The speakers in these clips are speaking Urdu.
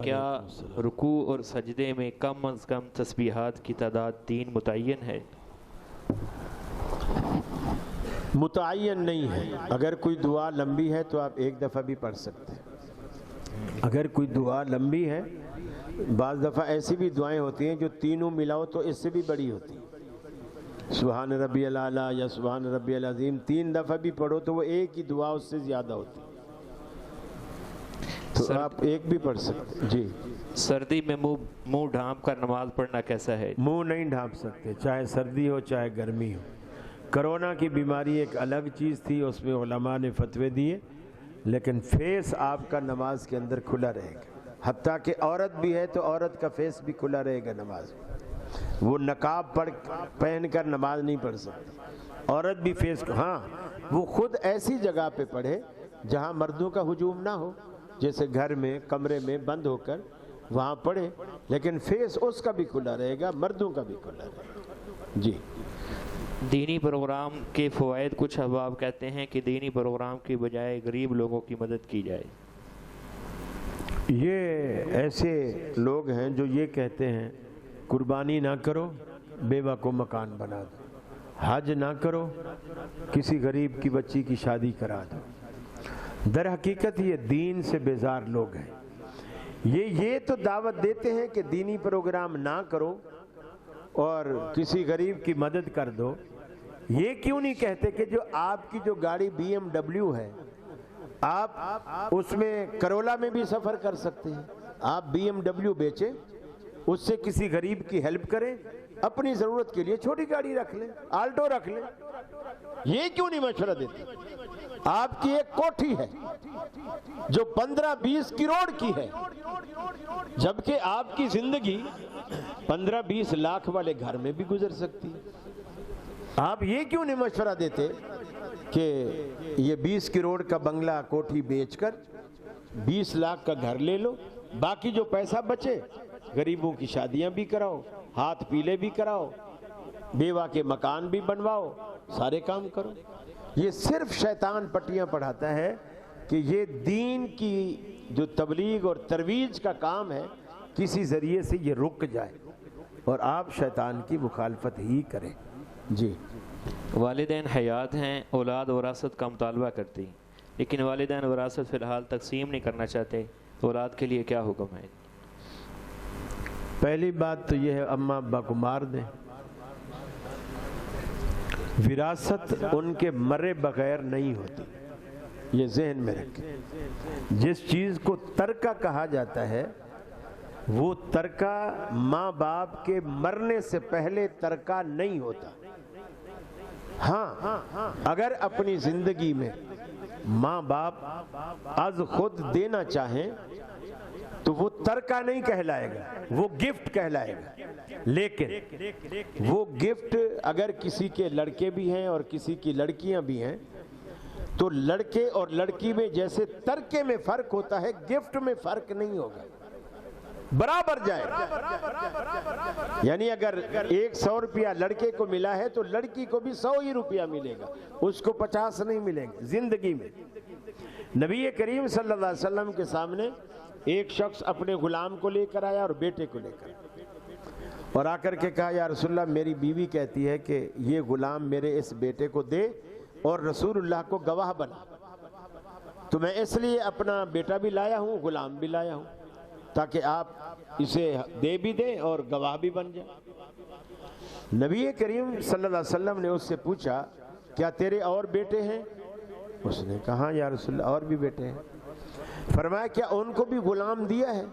کیا رکوع اور سجدے میں کم از کم تسبیحات کی تعداد 3 متعین ہے؟ متعین نہیں ہے، اگر کوئی دعا لمبی ہے تو آپ ایک دفعہ بھی پڑھ سکتے ہیں۔ اگر کوئی دعا لمبی ہے، بعض دفعہ ایسی بھی دعائیں ہوتی ہیں جو تینوں ملاؤ تو اس سے بھی بڑی ہوتی ہیں، سبحان ربی الاعلیٰ یا سبحان ربی العظیم 3 دفعہ بھی پڑھو تو وہ ایک ہی دعا اس سے زیادہ ہوتی ہے، تو آپ ایک بھی پڑھ سکتے ہیں۔ جی، سردی میں منہ ڈھانپ کر نماز پڑھنا کیسا ہے؟ منہ نہیں ڈھانپ سکتے، چاہے سردی ہو چاہے گرمی ہو۔ کرونا کی بیماری ایک الگ چیز تھی، اس میں علماء نے فتوے دیے، لیکن فیس آپ کا نماز کے اندر کھلا رہے گا، حتیٰ کہ عورت بھی ہے تو عورت کا فیس بھی کھلا رہے گا نماز میں۔ وہ نقاب پہن کر نماز نہیں پڑھ سکتی، عورت بھی فیس ہاں وہ خود ایسی جگہ پہ پڑھے جہاں مردوں کا ہجوم نہ ہو، جیسے گھر میں کمرے میں بند ہو کر وہاں پڑھے، لیکن فیس اس کا بھی کھلا رہے گا، مردوں کا بھی کھلا رہے گا۔ جی، دینی پروگرام کے فوائد۔ کچھ احباب کہتے ہیں کہ دینی پروگرام کی بجائے غریب لوگوں کی مدد کی جائے۔ یہ ایسے لوگ ہیں جو یہ کہتے ہیں قربانی نہ کرو، بیوہ کو مکان بنا دو، حج نہ کرو، کسی غریب کی بچی کی شادی کرا دو۔ در حقیقت یہ دین سے بیزار لوگ ہیں، یہ تو دعوت دیتے ہیں کہ دینی پروگرام نہ کرو اور کسی غریب کی مدد کر دو۔ یہ کیوں نہیں کہتے کہ جو آپ کی جو گاڑی BMW ہے، آپ اس میں کرولا میں بھی سفر کر سکتے ہیں، آپ BMW بیچیں، اس سے کسی غریب کی ہیلپ کریں، اپنی ضرورت کے لیے چھوٹی گاڑی رکھ لیں، آلٹو رکھ لیں۔ یہ کیوں نہیں مشورہ دیتے؟ آپ کی ایک کوٹھی ہے جو 15-20 کروڑ کی ہے، جبکہ آپ کی زندگی 15-20 لاکھ والے گھر میں بھی گزر سکتی ہے۔ آپ یہ کیوں نہیں مشورہ دیتے کہ یہ 20 کروڑ کا بنگلہ کوٹھی بیچ کر 20 لاکھ کا گھر لے لو، باقی جو پیسہ بچے غریبوں کی شادیاں بھی کراؤ، ہاتھ پیلے بھی کراؤ، بیوہ کے مکان بھی بنواؤ، سارے کام کرو۔ یہ صرف شیطان پٹیاں پڑھاتا ہے کہ یہ دین کی جو تبلیغ اور ترویج کا کام ہے کسی ذریعے سے یہ رک جائے اور آپ شیطان کی مخالفت ہی کریں۔ جی، والدین حیات ہیں، اولاد وراثت کا مطالبہ کرتی، لیکن والدین وراثت فی الحال تقسیم نہیں کرنا چاہتے، اولاد کے لیے کیا حکم ہے؟ پہلی بات تو یہ ہے اماں ابا کو مار دیں، وراثت ان کے مرے بغیر نہیں ہوتی، یہ ذہن میں رکھیں۔ جس چیز کو ترکہ کہا جاتا ہے وہ ترکہ ماں باپ کے مرنے سے پہلے ترکہ نہیں ہوتا۔ ہاں، اگر اپنی زندگی میں ماں باپ از خود دینا چاہیں تو وہ ترکہ نہیں کہلائے گا، وہ گفٹ کہلائے گا۔ لیکن وہ گفٹ اگر کسی کے لڑکے بھی ہیں اور کسی کی لڑکیاں بھی ہیں تو لڑکے اور لڑکی میں جیسے ترکے میں فرق ہوتا ہے، گفٹ میں فرق نہیں ہوگا، برابر جائے گا۔ یعنی اگر 100 روپیہ لڑکے کو ملا ہے تو لڑکی کو بھی 100 ہی روپیہ ملے گا، اس کو 50 نہیں ملیں گے زندگی میں۔ نبی کریم صلی اللہ علیہ وسلم کے سامنے ایک شخص اپنے غلام کو لے کر آیا اور بیٹے کو لے کر، اور آ کر کے کہا یا رسول اللہ میری بیوی کہتی ہے کہ یہ غلام میرے اس بیٹے کو دے اور رسول اللہ کو گواہ بنا، تو میں اس لیے اپنا بیٹا بھی لایا ہوں، غلام بھی لایا ہوں، تاکہ آپ اسے دے بھی دیں اور گواہ بھی بن جائیں۔ نبی کریم صلی اللہ علیہ وسلم نے اس سے پوچھا کیا تیرے اور بیٹے ہیں؟ اس نے کہا یا رسول اللہ اور بھی بیٹے ہیں۔ فرمایا کیا ان کو بھی غلام دیا ہے؟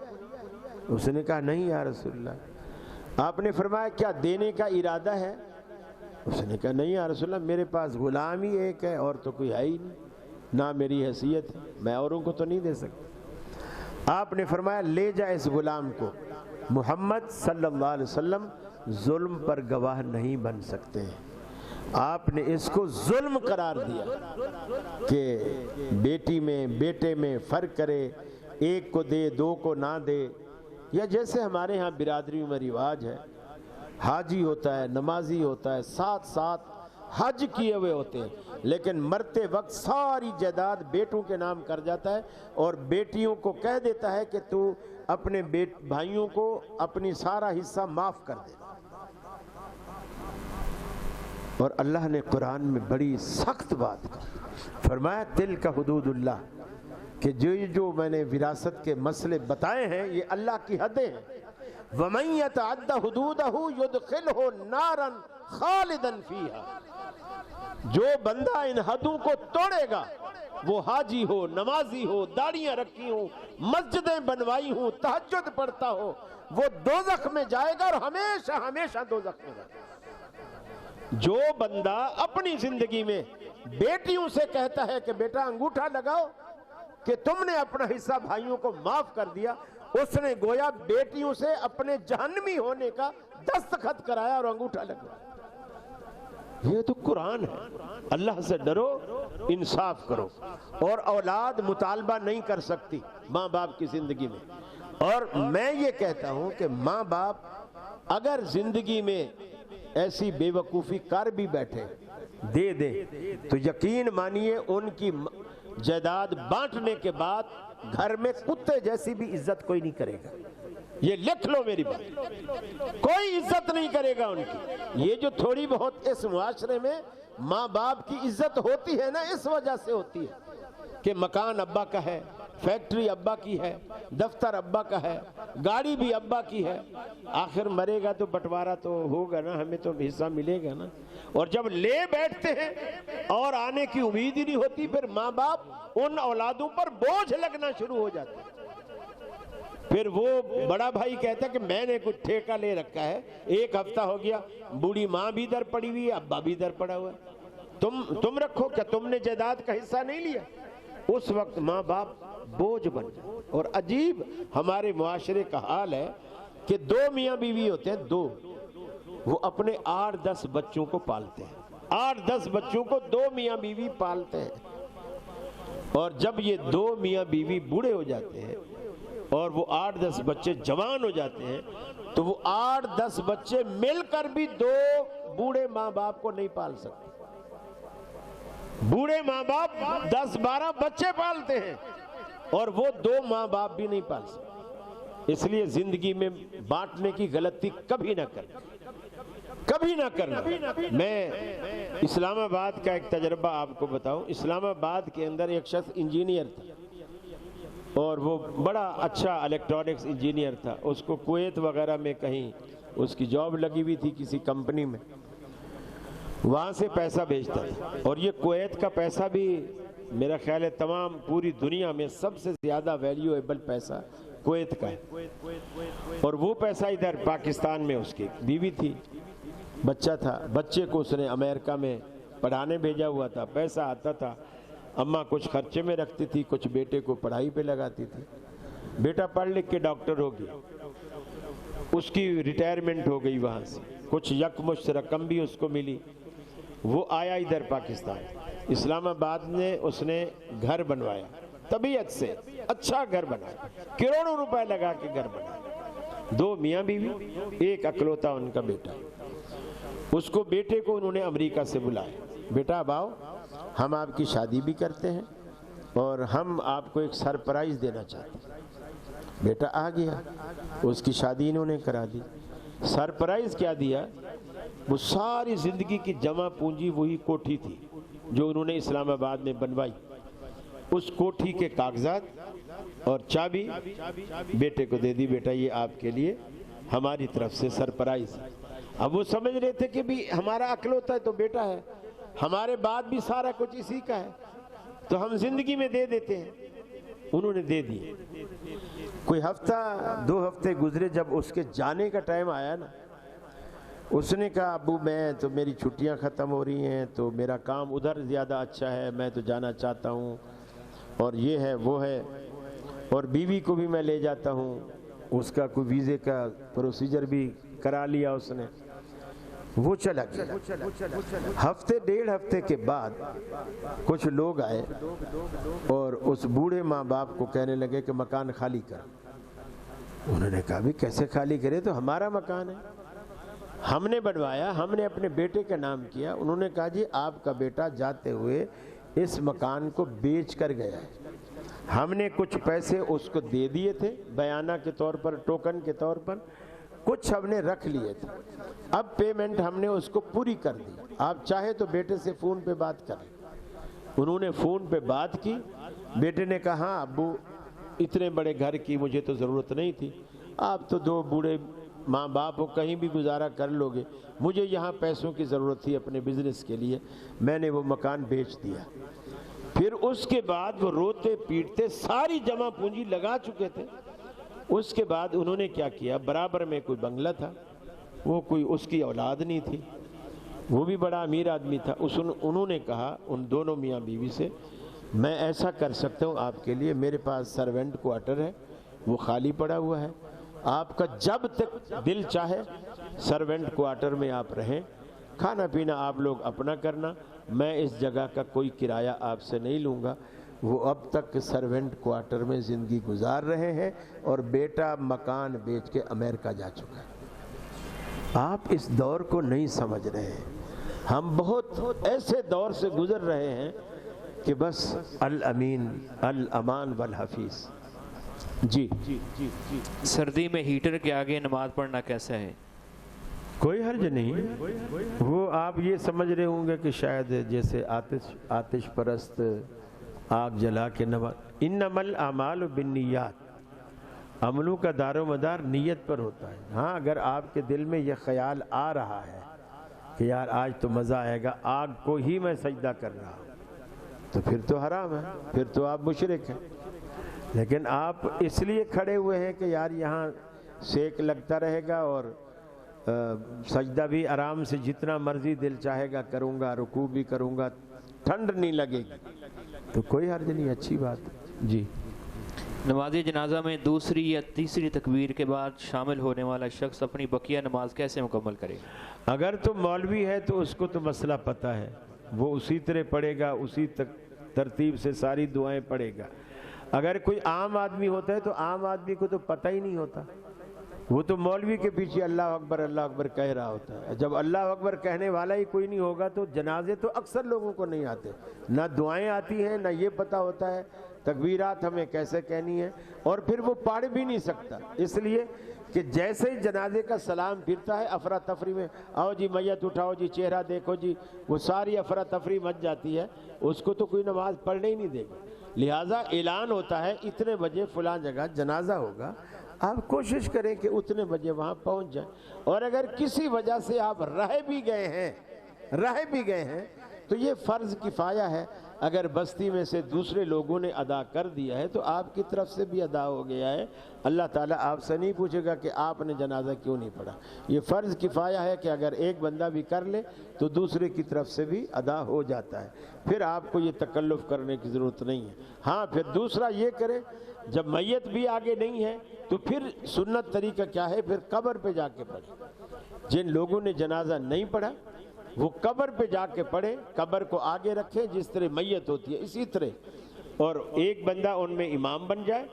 اس نے کہا نہیں یا رسول اللہ۔ آپ نے فرمایا کیا دینے کا ارادہ ہے؟ اس نے کہا نہیں یا رسول اللہ، میرے پاس غلام ہی ایک ہے اور تو کوئی ہے ہی نہیں، نہ میری حیثیت ہے، میں اوروں کو تو نہیں دے سکتا۔ آپ نے فرمایا لے جا اس غلام کو، محمد صلی اللہ علیہ وسلم ظلم پر گواہ نہیں بن سکتے ہیں۔ آپ نے اس کو ظلم قرار دیا کہ بیٹی میں بیٹے میں فرق کرے، ایک کو دے دو کو نہ دے، یا جیسے ہمارے ہاں برادریوں میں رواج ہے، حاجی ہوتا ہے، نمازی ہوتا ہے، ساتھ ساتھ حج کیے ہوئے ہوتے ہیں، لیکن مرتے وقت ساری جائیداد بیٹوں کے نام کر جاتا ہے اور بیٹیوں کو کہہ دیتا ہے کہ تو اپنے بھائیوں کو اپنی سارا حصہ معاف کر دینا. اور اللہ نے قرآن میں بڑی سخت بات فرمایا تلک حدود اللہ، کہ جو میں نے وراثت کے مسئلے بتائے ہیں یہ اللہ کی حدیں ہیں. وَمَن يَتَعَدَّ حُدُودَهُ يُدْخِلْهُ نَارًا خَالِدًا فِيهَا، جو بندہ ان حدوں کو توڑے گا، وہ حاجی ہو، نمازی ہو، داڑیاں رکھی ہوں، مسجدیں بنوائی ہوں، تہجد پڑھتا ہو، وہ دوزخ میں جائے گا اور ہمیشہ ہمیشہ دوزخ میں جائے گا. جو بندہ اپنی زندگی میں بیٹیوں سے کہتا ہے کہ بیٹا انگوٹھا لگاؤ کہ تم نے اپنا حصہ بھائیوں کو معاف کر دیا، اس نے گویا بیٹیوں سے اپنے جہنمی ہونے کا دستخط کرایا اور انگوٹھا لگایا. یہ تو قرآن ہے. اللہ سے ڈرو، انصاف کرو. اور اولاد مطالبہ نہیں کر سکتی ماں باپ کی زندگی میں. اور میں یہ کہتا ہوں کہ ماں باپ اگر زندگی میں ایسی بے وقوفی کر بھی بیٹھے دے دیں تو یقین مانیے ان کی جائیداد بانٹنے کے بعد گھر میں کتے جیسی بھی عزت کوئی نہیں کرے گا. یہ لکھ لو میری بات، کوئی عزت نہیں کرے گا ان کی. یہ جو تھوڑی بہت اس معاشرے میں ماں باپ کی عزت ہوتی ہے نا، اس وجہ سے ہوتی ہے کہ مکان ابا کا ہے، فیکٹری ابا کی ہے، دفتر ابا کا ہے، گاڑی بھی ابا کی ہے. آخر مرے گا تو بٹوارا تو ہوگا نا، ہمیں تو حصہ ملے گا نا. اور جب لے بیٹھتے ہیں اور آنے کی امید ہی نہیں ہوتی، پھر ماں باپ ان اولادوں پر بوجھ لگنا شروع ہو جاتا ہے. پھر وہ بڑا بھائی کہتا ہے کہ میں نے کچھ ٹھیکہ لے رکھا ہے، ایک ہفتہ ہو گیا بوڑھی ماں بھی در پڑی ہوئی ہے، ابا بھی در پڑا ہوا ہے، تم رکھو، کیا تم نے جائیداد کا حصہ نہیں لیا؟ اس وقت ماں باپ بوجھ بن جائے. اور عجیب ہمارے معاشرے کا حال ہے کہ دو میاں بیوی ہوتے ہیں، دو، وہ اپنے 8-10 بچوں کو پالتے ہیں. 8-10 بچوں کو دو میاں بیوی پالتے ہیں. اور جب یہ دو میاں بیوی بوڑھے ہو جاتے ہیں اور وہ 8-10 بچے جوان ہو جاتے ہیں تو وہ 8-10 بچے مل کر بھی دو بوڑھے ماں باپ کو نہیں پال سکتے. بوڑھے ماں باپ 10-12 بچے پالتے ہیں اور وہ دو ماں باپ بھی نہیں پال سکتے. اس لیے زندگی میں بانٹنے کی غلطی کبھی نہ کرنا، کبھی نہ کرنا. میں اسلام آباد کا ایک تجربہ آپ کو بتاؤں. اسلام آباد کے اندر ایک شخص انجینئر تھا اور وہ بڑا اچھا الیکٹرانکس انجینئر تھا. اس کو کویت وغیرہ میں کہیں اس کی جاب لگی ہوئی تھی کسی کمپنی میں، وہاں سے پیسہ بھیجتا تھا. اور یہ کویت کا پیسہ بھی میرا خیال ہے تمام پوری دنیا میں سب سے زیادہ ویلیویبل پیسہ کویت کا ہے. اور وہ پیسہ ادھر پاکستان میں اس کی بیوی تھی، بچہ تھا، بچے کو اس نے امریکہ میں پڑھانے بھیجا ہوا تھا. پیسہ آتا تھا، اماں کچھ خرچے میں رکھتی تھی، کچھ بیٹے کو پڑھائی پہ لگاتی تھی. بیٹا پڑھ لکھ کے ڈاکٹر ہو گیا، اس کی ریٹائرمنٹ ہو گئی وہاں سے، کچھ یکمشت رقم بھی اس کو ملی. وہ آیا ادھر پاکستان، اسلام آباد میں اس نے گھر بنوایا، طبیعت سے اچھا گھر بنایا، کروڑوں روپے لگا کے گھر بنایا. دو میاں بیوی، ایک اکلوتا ان کا بیٹا. اس کو بیٹے کو انہوں نے امریکہ سے بلایا، بیٹا اب آؤ، ہم آپ کی شادی بھی کرتے ہیں اور ہم آپ کو ایک سرپرائز دینا چاہتے ہیں. بیٹا آ گیا، اس کی شادی انہوں نے کرا دی. سرپرائز کیا دیا؟ وہ ساری زندگی کی جمع پونجی وہی کوٹھی تھی جو انہوں نے اسلام آباد میں بنوائی. اس کوٹھی کے کاغذات اور چابی بیٹے کو دے دی، بیٹا یہ آپ کے لیے ہماری طرف سے سرپرائز. اب وہ سمجھ رہے تھے کہ بھی ہمارا اکلوتا ہے تو بیٹا ہے، ہمارے بعد بھی سارا کچھ اسی کا ہے تو ہم زندگی میں دے دیتے ہیں. انہوں نے دے دی. کوئی ہفتہ 2 ہفتے گزرے، جب اس کے جانے کا ٹائم آیا نا، اس نے کہا ابو میں تو میری چھٹیاں ختم ہو رہی ہیں تو میرا کام ادھر زیادہ اچھا ہے، میں تو جانا چاہتا ہوں، اور یہ ہے وہ ہے، اور بیوی کو بھی میں لے جاتا ہوں. اس کا کوئی ویزے کا پروسیجر بھی کرا لیا اس نے. وہ چلا گیا. ہفتے 1.5 ہفتے کے بعد کچھ لوگ آئے اور اس بوڑھے ماں باپ کو کہنے لگے کہ مکان خالی کر. انہوں نے کہا بھی کیسے خالی کرے، تو ہمارا مکان ہے، ہم نے بنوایا، ہم نے اپنے بیٹے کا نام کیا. انہوں نے کہا جی آپ کا بیٹا جاتے ہوئے اس مکان کو بیچ کر گیا ہے، ہم نے کچھ پیسے اس کو دے دیے تھے بیانہ کے طور پر، ٹوکن کے طور پر، کچھ ہم نے رکھ لیے تھے، اب پیمنٹ ہم نے اس کو پوری کر دی، آپ چاہے تو بیٹے سے فون پہ بات کریں۔ انہوں نے فون پہ بات کی، بیٹے نے کہا ہاں ابو اتنے بڑے گھر کی مجھے تو ضرورت نہیں تھی، آپ تو 2 بوڑھے ماں باپ ہو، کہیں بھی گزارا کر لو گے، مجھے یہاں پیسوں کی ضرورت تھی اپنے بزنس کے لیے، میں نے وہ مکان بیچ دیا۔ پھر اس کے بعد وہ روتے پیٹتے ساری جمع پونجی لگا چکے تھے، اس کے بعد انہوں نے کیا کیا، برابر میں کوئی بنگلہ تھا، وہ کوئی اس کی اولاد نہیں تھی، وہ بھی بڑا امیر آدمی تھا، انہوں نے کہا ان دونوں میاں بیوی سے، میں ایسا کر سکتا ہوں آپ کے لیے، میرے پاس سرونٹ کوارٹر ہے وہ خالی پڑا ہوا ہے، آپ کا جب تک دل چاہے سرونٹ کوارٹر میں آپ رہیں، کھانا پینا آپ لوگ اپنا کرنا، میں اس جگہ کا کوئی کرایہ آپ سے نہیں لوں گا۔ وہ اب تک سرونٹ کوارٹر میں زندگی گزار رہے ہیں اور بیٹا مکان بیچ کے امریکہ جا چکا ہے۔ آپ اس دور کو نہیں سمجھ رہے ہیں، ہم بہت ایسے دور سے گزر رہے ہیں کہ بس الامین الامان والحفیظ۔ جی سردی میں ہیٹر کے آگے نماز پڑھنا کیسا ہے؟ کوئی حرج نہیں، وہ آپ یہ سمجھ رہے ہوں گے کہ شاید جیسے آتش پرست آگ جلا کے نماز، انما الاعمال بالنیات، عملوں کا دار و مدار نیت پر ہوتا ہے۔ ہاں اگر آپ کے دل میں یہ خیال آ رہا ہے کہ یار آج تو مزہ آئے گا، آگ کو ہی میں سجدہ کر رہا ہوں، تو پھر تو حرام ہے، پھر تو آپ مشرک ہیں۔ لیکن آپ اس لیے کھڑے ہوئے ہیں کہ یار یہاں سیک لگتا رہے گا اور سجدہ بھی آرام سے جتنا مرضی دل چاہے گا کروں گا، رکوع بھی کروں گا، ٹھنڈ نہیں لگے گی، تو کوئی حرج نہیں، اچھی بات۔ جی نماز جنازہ میں دوسری یا تیسری تکبیر کے بعد شامل ہونے والا شخص اپنی بقیہ نماز کیسے مکمل کرے گا؟ اگر تو مولوی ہے تو اس کو تو مسئلہ پتہ ہے، وہ اسی طرح پڑھے گا، اسی ترتیب سے ساری دعائیں پڑھے گا۔ اگر کوئی عام آدمی ہوتا ہے تو عام آدمی کو تو پتہ ہی نہیں ہوتا، وہ تو مولوی کے پیچھے اللہ اکبر کہہ رہا ہوتا ہے۔ جب اللہ اکبر کہنے والا ہی کوئی نہیں ہوگا تو جنازے تو اکثر لوگوں کو نہیں آتے، نہ دعائیں آتی ہیں، نہ یہ پتہ ہوتا ہے تکبیرات ہمیں کیسے کہنی ہے، اور پھر وہ پڑھ بھی نہیں سکتا، اس لیے کہ جیسے ہی جنازے کا سلام پھرتا ہے افراتفری میں آؤ جی میت اٹھاؤ جی چہرہ دیکھو جی، وہ ساری افراتفری مچ جاتی ہے، اس کو تو کوئی نماز پڑھنے ہی نہیں دے گا۔ لہٰذا اعلان ہوتا ہے اتنے بجے فلاں جگہ جنازہ ہوگا، آپ کوشش کریں کہ اتنے بجے وہاں پہنچ جائیں، اور اگر کسی وجہ سے آپ رہ بھی گئے ہیں تو یہ فرض کفایہ ہے، اگر بستی میں سے دوسرے لوگوں نے ادا کر دیا ہے تو آپ کی طرف سے بھی ادا ہو گیا ہے، اللہ تعالیٰ آپ سے نہیں پوچھے گا کہ آپ نے جنازہ کیوں نہیں پڑھا۔ یہ فرض کفایہ ہے کہ اگر ایک بندہ بھی کر لے تو دوسرے کی طرف سے بھی ادا ہو جاتا ہے، پھر آپ کو یہ تکلف کرنے کی ضرورت نہیں ہے۔ ہاں پھر دوسرا یہ کرے، جب میت بھی آگے نہیں ہے تو پھر سنت طریقہ کیا ہے، پھر قبر پہ جا کے پڑھے۔ جن لوگوں نے جنازہ نہیں پڑھا وہ قبر پہ جا کے پڑھے، قبر کو آگے رکھے، جس طرح میت ہوتی ہے اسی طرح، اور ایک بندہ ان میں امام بن جائے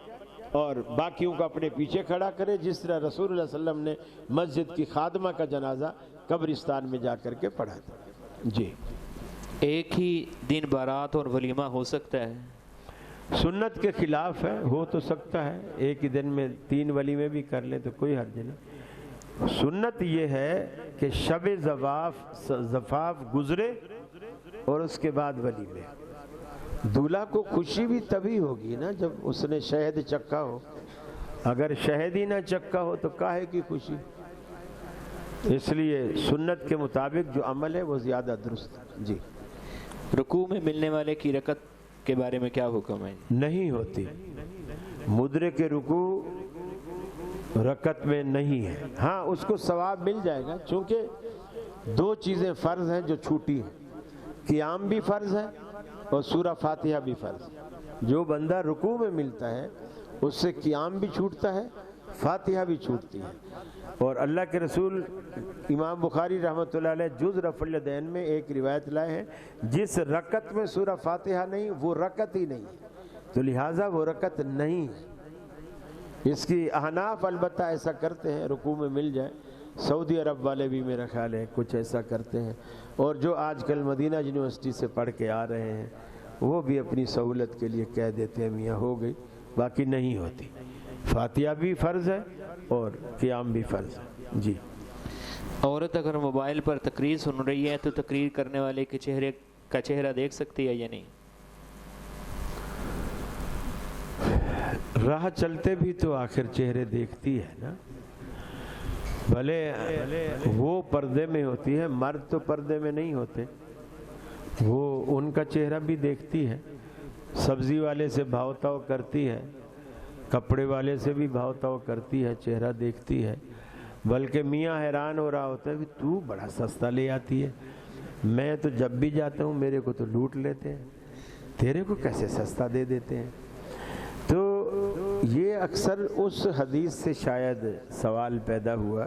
اور باقیوں کو اپنے پیچھے کھڑا کرے، جس طرح رسول اللہ صلی اللہ علیہ وسلم نے مسجد کی خادمہ کا جنازہ قبرستان میں جا کر کے پڑھا تھا۔ جی ایک ہی دن بارات اور ولیمہ ہو سکتا ہے؟ سنت کے خلاف ہے، ہو تو سکتا ہے، ایک ہی دن میں 3 ولیمے بھی کر لیں تو کوئی حرج نہیں۔ سنت یہ ہے کہ شب زفاف گزرے اور اس کے بعد ولیمے۔ دولہا کو خوشی بھی تبھی ہوگی نا جب اس نے شہد چکھا ہو، اگر شہد ہی نہ چکھا ہو تو کاہے کی خوشی؟ اس لیے سنت کے مطابق جو عمل ہے وہ زیادہ درست ہے۔ جی رکوع میں ملنے والے کی رکعت کے بارے میں کیا حکم ہے؟ نہیں ہوتی، مدرک رکوع رکعت میں نہیں ہے، ہاں اس کو ثواب مل جائے گا، چونکہ 2 چیزیں فرض ہیں جو چھوٹی ہیں، قیام بھی فرض ہے اور سورہ فاتحہ بھی فرض ہے۔ جو بندہ رکوع میں ملتا ہے اس سے قیام بھی چھوٹتا ہے، فاتحہ بھی چھوٹتی ہے، اور اللہ کے رسول امام بخاری رحمۃ اللہ علیہ جز رفع الیدین میں ایک روایت لائے ہیں، جس رکعت میں سورہ فاتحہ نہیں وہ رکعت ہی نہیں ہے، تو لہٰذا وہ رکعت نہیں ہے۔ اس کی احناف البتہ ایسا کرتے ہیں، رکوع میں مل جائے، سعودی عرب والے بھی میرا خیال ہے کچھ ایسا کرتے ہیں، اور جو آج کل مدینہ یونیورسٹی سے پڑھ کے آ رہے ہیں وہ بھی اپنی سہولت کے لیے کہہ دیتے ہیں میاں ہو گئی، باقی نہیں ہوتی۔ فاتحہ بھی فرض ہے اور قیام بھی فرض ہے۔ جی، عورت اگر موبائل پر تقریر سن رہی ہے تو تقریر کرنے والے کے چہرے کا چہرہ دیکھ سکتی ہے یا نہیں؟ راہ چلتے بھی تو آخر چہرے دیکھتی ہے نا، بھلے وہ پردے میں ہوتی ہے، مرد تو پردے میں نہیں ہوتے، وہ ان کا چہرہ بھی دیکھتی ہے، سبزی والے سے بھاؤ تاؤ کرتی ہے، کپڑے والے سے بھی بھاؤ تاؤ کرتی ہے، چہرہ دیکھتی ہے۔ بلکہ میاں حیران ہو رہا ہوتا ہے کہ تو بڑا سستا لے آتی ہے، میں تو جب بھی جاتا ہوں میرے کو تو لوٹ لیتے ہیں، تیرے کو کیسے سستا دے دیتے ہیں۔ تو یہ اکثر اس حدیث سے شاید سوال پیدا ہوا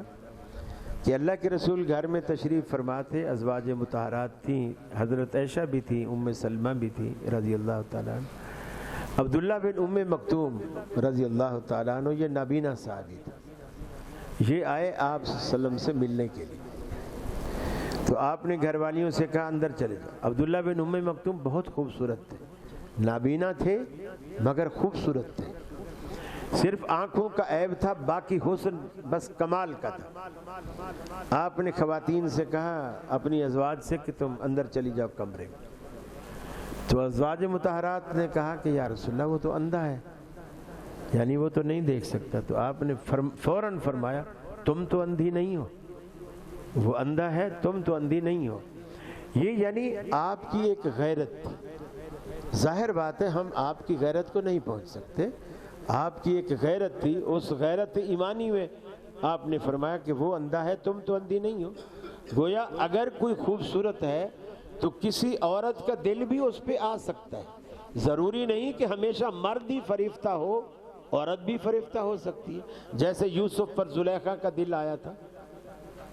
کہ اللہ کے رسول گھر میں تشریف فرما تھے، ازواج مطہرات تھیں، حضرت عائشہ بھی تھیں، ام سلمہ بھی تھیں رضی اللہ تعالیٰ عنہ، عبداللہ بن ام مکتوم رضی اللہ تعالیٰ عنہ، یہ نابینا صحابی تھے، یہ آئے آپ صلی اللہ علیہ وسلم سے ملنے کے لیے۔ تو آپ نے گھر والیوں سے کہا اندر چلے جاؤ۔ عبداللہ بن ام مکتوم بہت خوبصورت تھے، نابینا تھے مگر خوبصورت تھے، صرف آنکھوں کا عیب تھا، باقی حسن بس کمال کا تھا۔ آپ نے خواتین سے کہا اپنی ازواج سے کہ تم اندر چلی جاؤ کمرے میں۔ تو ازواج مطہرات نے کہا کہ یا رسول اللہ وہ تو اندھا ہے، یعنی وہ تو نہیں دیکھ سکتا۔ تو آپ نے فوراً فرمایا تم تو اندھی نہیں ہو، وہ اندھا ہے، تم تو اندھی نہیں ہو۔ یہ یعنی آپ کی ایک غیرت تھی۔ ظاہر بات ہے ہم آپ کی غیرت کو نہیں پہنچ سکتے، آپ کی ایک غیرت تھی، اس غیرت ایمانی میں آپ نے فرمایا کہ وہ اندھا ہے، تم تو اندھی نہیں ہو۔ گویا اگر کوئی خوبصورت ہے تو کسی عورت کا دل بھی اس پہ آ سکتا ہے، ضروری نہیں کہ ہمیشہ مرد ہی فریفتہ ہو، عورت بھی فریفتہ ہو سکتی ہے۔ جیسے یوسف پر زلیخا کا دل آیا تھا،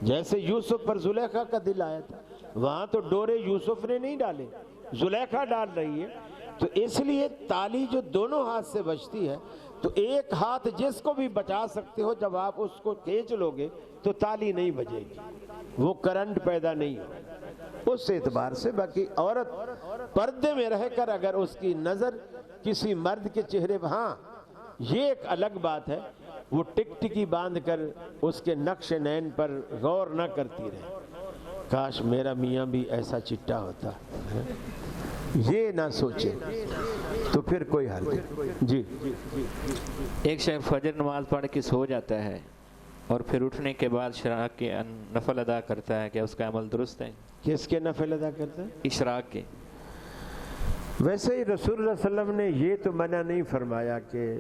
جیسے یوسف پر زلیخا کا دل آیا تھا، وہاں تو ڈورے یوسف نے نہیں ڈالے، زلیخا ڈال رہی ہے۔ تو اس لیے تالی جو دونوں ہاتھ سے بجتی ہے، تو ایک ہاتھ جس کو بھی بچا سکتے ہو، جب آپ اس کو کھینچ لو گے تو تالی نہیں بجے گی، وہ کرنٹ پیدا نہیں ہو۔ اس اعتبار سے باقی عورت پردے میں رہ کر اگر اس کی نظر کسی مرد کے چہرے پر، ہاں یہ ایک الگ بات ہے، وہ ٹک ٹکی باندھ کر اس کے نقش نین پر غور نہ کرتی رہے، کاش میرا میاں بھی ایسا چٹا ہوتا، یہ نہ سوچے تو پھر کوئی حل نہیں۔ جی، ایک شخص فجر نماز پڑھ کے سو جاتا ہے اور پھر اٹھنے کے بعد اشراق کے نفل ادا کرتا ہے، کیا اس کا عمل درست ہے؟ کس کے نفل ادا کرتا ہے؟ اشراق کے۔ ویسے ہی رسول اللہ صلی اللہ علیہ وسلم نے یہ تو منع نہیں فرمایا کہ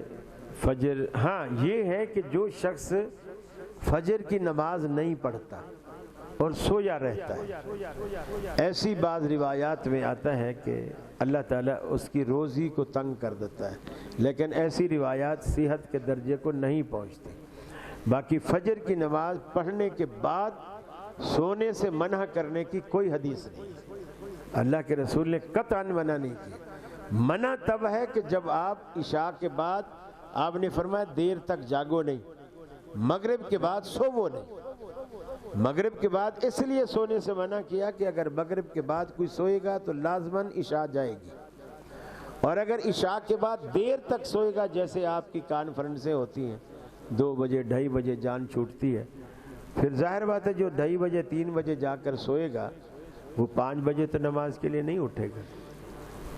فجر، ہاں یہ ہے کہ جو شخص فجر کی نماز نہیں پڑھتا اور سویا رہتا ہے، ایسی بعض روایات میں آتا ہے کہ اللہ تعالیٰ اس کی روزی کو تنگ کر دیتا ہے، لیکن ایسی روایات صحت کے درجے کو نہیں پہنچتی۔ باقی فجر کی نماز پڑھنے کے بعد سونے سے منع کرنے کی کوئی حدیث نہیں، اللہ کے رسول نے قطعاً منع نہیں کی۔ منع تب ہے کہ جب آپ عشاء کے بعد، آپ نے فرمایا دیر تک جاگو نہیں، مغرب کے بعد سوو نہیں۔ مغرب کے بعد اس لیے سونے سے منع کیا کہ اگر مغرب کے بعد کوئی سوئے گا تو لازماً عشاء جائے گی، اور اگر عشاء کے بعد دیر تک سوئے گا، جیسے آپ کی کانفرنسیں ہوتی ہیں 2 بجے 2:30 بجے جان چھوٹتی ہے، پھر ظاہر بات ہے جو 2:30 بجے 3 بجے جا کر سوئے گا وہ 5 بجے تو نماز کے لیے نہیں اٹھے گا۔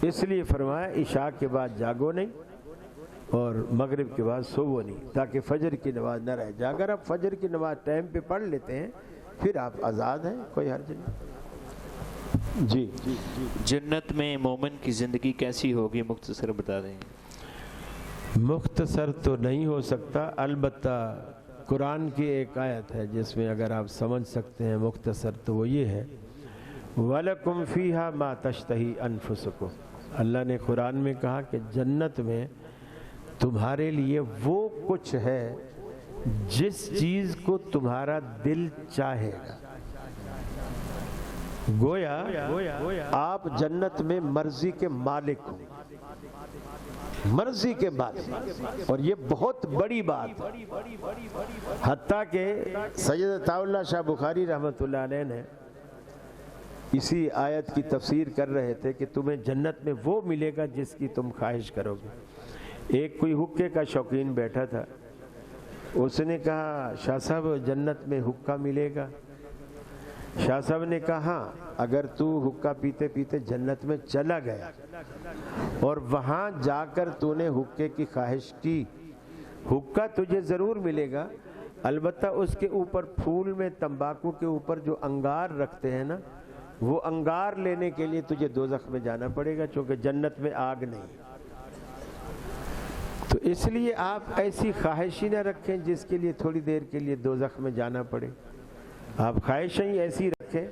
اس لیے فرمایا عشاء کے بعد جاگو نہیں اور مغرب کے بعد سوو نہیں، تاکہ فجر کی نماز نہ رہ جائے۔ اگر آپ فجر کی نماز ٹائم پہ پڑھ لیتے ہیں پھر آپ آزاد ہیں، کوئی حرج نہیں۔ جی، جنت میں مومن کی زندگی کیسی ہوگی، مختصر بتا دیں۔ مختصر تو نہیں ہو سکتا، البتہ قرآن کی ایک آیت ہے جس میں اگر آپ سمجھ سکتے ہیں مختصر، تو وہ یہ ہے وَلَكُمْ فِيهَا مَا تَشْتَهِي أَنفُسُكُمْ۔ اللہ نے قرآن میں کہا کہ جنت میں تمہارے لیے وہ کچھ ہے جس چیز کو تمہارا دل چاہے گا۔ گویا آپ جنت میں مرضی کے مالک ہو، مرضی کے مالک، اور یہ بہت بڑی بات ہے۔ حتیٰ کہ سید عطا اللہ شاہ بخاری رحمۃ اللہ علیہ نے اسی آیت کی تفسیر کر رہے تھے کہ تمہیں جنت میں وہ ملے گا جس کی تم خواہش کرو گے۔ ایک کوئی حقے کا شوقین بیٹھا تھا، اس نے کہا شاہ صاحب جنت میں حقہ ملے گا؟ شاہ صاحب نے کہا ہاں، اگر تو حقہ پیتے پیتے جنت میں چلا گیا اور وہاں جا کر تو نے حقے کی خواہش کی، حقہ تجھے ضرور ملے گا، البتہ اس کے اوپر پھول میں تمباکو کے اوپر جو انگار رکھتے ہیں نا، وہ انگار لینے کے لیے تجھے دوزخ میں جانا پڑے گا، چونکہ جنت میں آگ نہیں۔ تو اس لیے آپ ایسی خواہش ہی نہ رکھیں جس کے لیے تھوڑی دیر کے لیے دوزخ میں جانا پڑے۔ آپ خواہشیں ہی ایسی رکھیں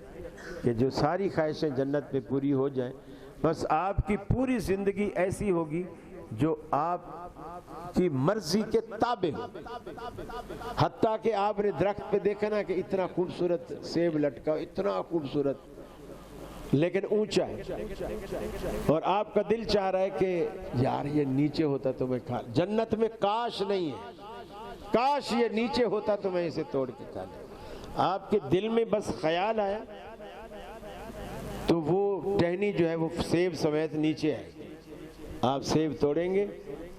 کہ جو ساری خواہشیں جنت میں پوری ہو جائیں۔ بس آپ کی پوری زندگی ایسی ہوگی جو آپ کی مرضی کے تابع ہو، حتیٰ کہ آپ نے درخت پہ دیکھا نا کہ اتنا خوبصورت سیب لٹکا، اتنا خوبصورت لیکن اونچا ہے، اور آپ کا دل چاہ رہا ہے کہ یار یہ نیچے ہوتا تو میں کھا، جنت میں کاش نہیں ہے، کاش یہ نیچے ہوتا تو میں اسے توڑ کے کھا لوں۔ آپ کے دل میں بس خیال آیا تو وہ ٹہنی جو ہے وہ سیب سمیت نیچے آئے، آپ سیب توڑیں گے،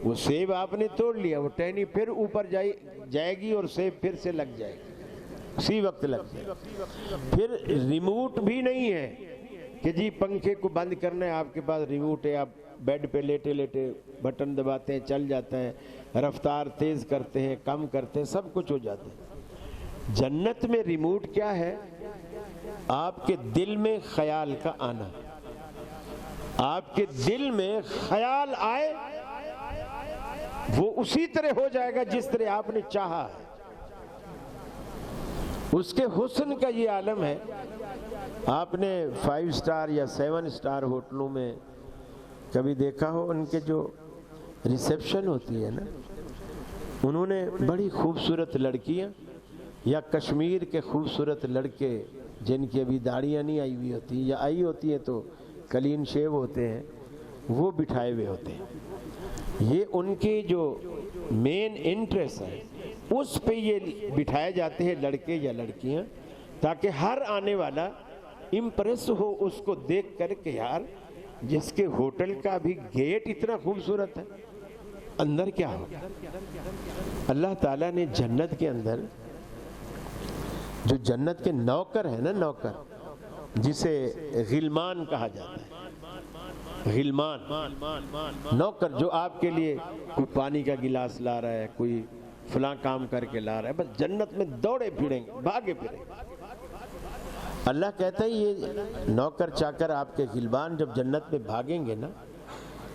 وہ سیب آپ نے توڑ لیا، وہ ٹہنی پھر اوپر جائے گی اور سیب پھر سے لگ جائے گی، اسی وقت لگ جائے گی۔ پھر ریموٹ بھی نہیں ہے کہ جی پنکھے کو بند کرنا ہے، آپ کے پاس ریموٹ ہے، آپ بیڈ پہ لیٹے لیٹے بٹن دباتے ہیں چل جاتا ہے، رفتار تیز کرتے ہیں کم کرتے ہیں، سب کچھ ہو جاتا ہے۔ جنت میں ریموٹ کیا ہے؟ آپ کے دل میں خیال کا آنا، آپ کے دل میں خیال آئے وہ اسی طرح ہو جائے گا جس طرح آپ نے چاہا ہے۔ اس کے حسن کا یہ عالم ہے۔ آپ نے 5 سٹار یا 7 سٹار ہوٹلوں میں کبھی دیکھا ہو، ان کے جو ریسیپشن ہوتی ہے نا، انہوں نے بڑی خوبصورت لڑکیاں یا کشمیر کے خوبصورت لڑکے جن کی ابھی داڑیاں نہیں آئی ہوئی ہوتی یا آئی ہوتی ہیں تو کلین شیو ہوتے ہیں، وہ بٹھائے ہوئے ہوتے ہیں۔ یہ ان کے جو مین انٹرسٹ ہے اس پہ یہ بٹھائے جاتے ہیں لڑکے یا لڑکیاں، تاکہ ہر آنے والا امپریس ہو اس کو دیکھ کر کہ یار جس کے ہوٹل کا بھی گیٹ اتنا خوبصورت ہے، اندر کیا ہوگا۔ اللہ تعالیٰ نے جنت کے اندر جو جنت کے نوکر ہیں نا، نوکر جسے غلمان کہا جاتا ہے، غلمان نوکر جو آپ کے لیے کوئی پانی کا گلاس لا رہا ہے، کوئی فلاں کام کر کے لا رہا ہے، بس جنت میں دوڑے پھریں گے، بھاگے پھریں گے۔ اللہ کہتا ہے یہ نوکر چاکر آپ کے غلمان جب جنت میں بھاگیں گے نا،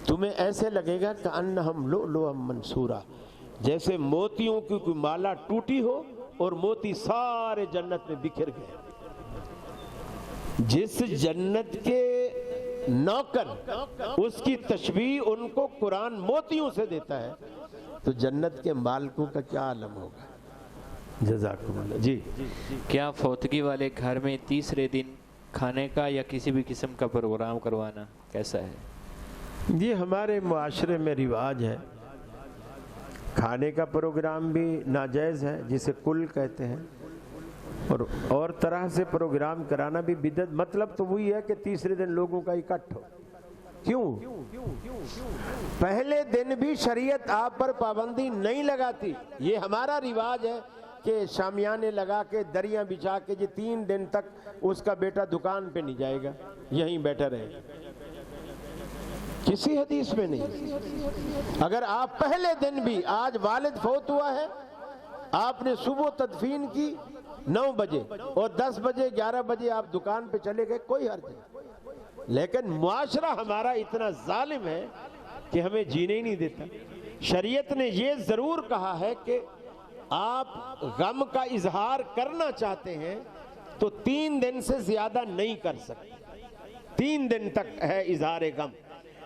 تمہیں ایسے لگے گا کہ انہم لؤلؤا منثورا، جیسے موتیوں کی کوئی مالا ٹوٹی ہو اور موتی سارے جنت میں بکھر گئے۔ جس جنت کے نوکر اس کی تشبیہ ان کو قرآن موتیوں سے دیتا ہے، تو جنت کے مالکوں کا کیا عالم ہوگا۔ جزاکم اللہ۔ جی، کیا فوتگی والے گھر میں تیسرے دن کھانے کا یا کسی بھی قسم کا پروگرام کروانا کیسا ہے؟ یہ ہمارے معاشرے میں رواج ہے، کھانے کا پروگرام بھی ناجائز ہے جسے کل کہتے ہیں، اور طرح سے پروگرام کرانا بھی بدعت۔ مطلب تو وہی ہے کہ تیسرے دن لوگوں کا اکٹھ ہو۔ کیوں؟ پہلے دن بھی شریعت آپ پر پابندی نہیں لگاتی، یہ ہمارا رواج ہے کہ شامیانے لگا کے دریاں بچھا کے 3 دن تک اس کا بیٹا دکان پہ نہیں جائے گا، یہیں بیٹھا رہے گا۔ کسی حدیث میں نہیں۔ اگر آپ پہلے دن بھی، آج والد فوت ہوا ہے، آپ نے صبح تدفین کی 9 بجے اور 10 بجے 11 بجے آپ دکان پہ چلے گئے، کوئی حرج نہیں۔ لیکن معاشرہ ہمارا اتنا ظالم ہے کہ ہمیں جینے ہی نہیں دیتا۔ شریعت نے یہ ضرور کہا ہے کہ آپ غم کا اظہار کرنا چاہتے ہیں تو 3 دن سے زیادہ نہیں کر سکتے، 3 دن تک ہے اظہار غم۔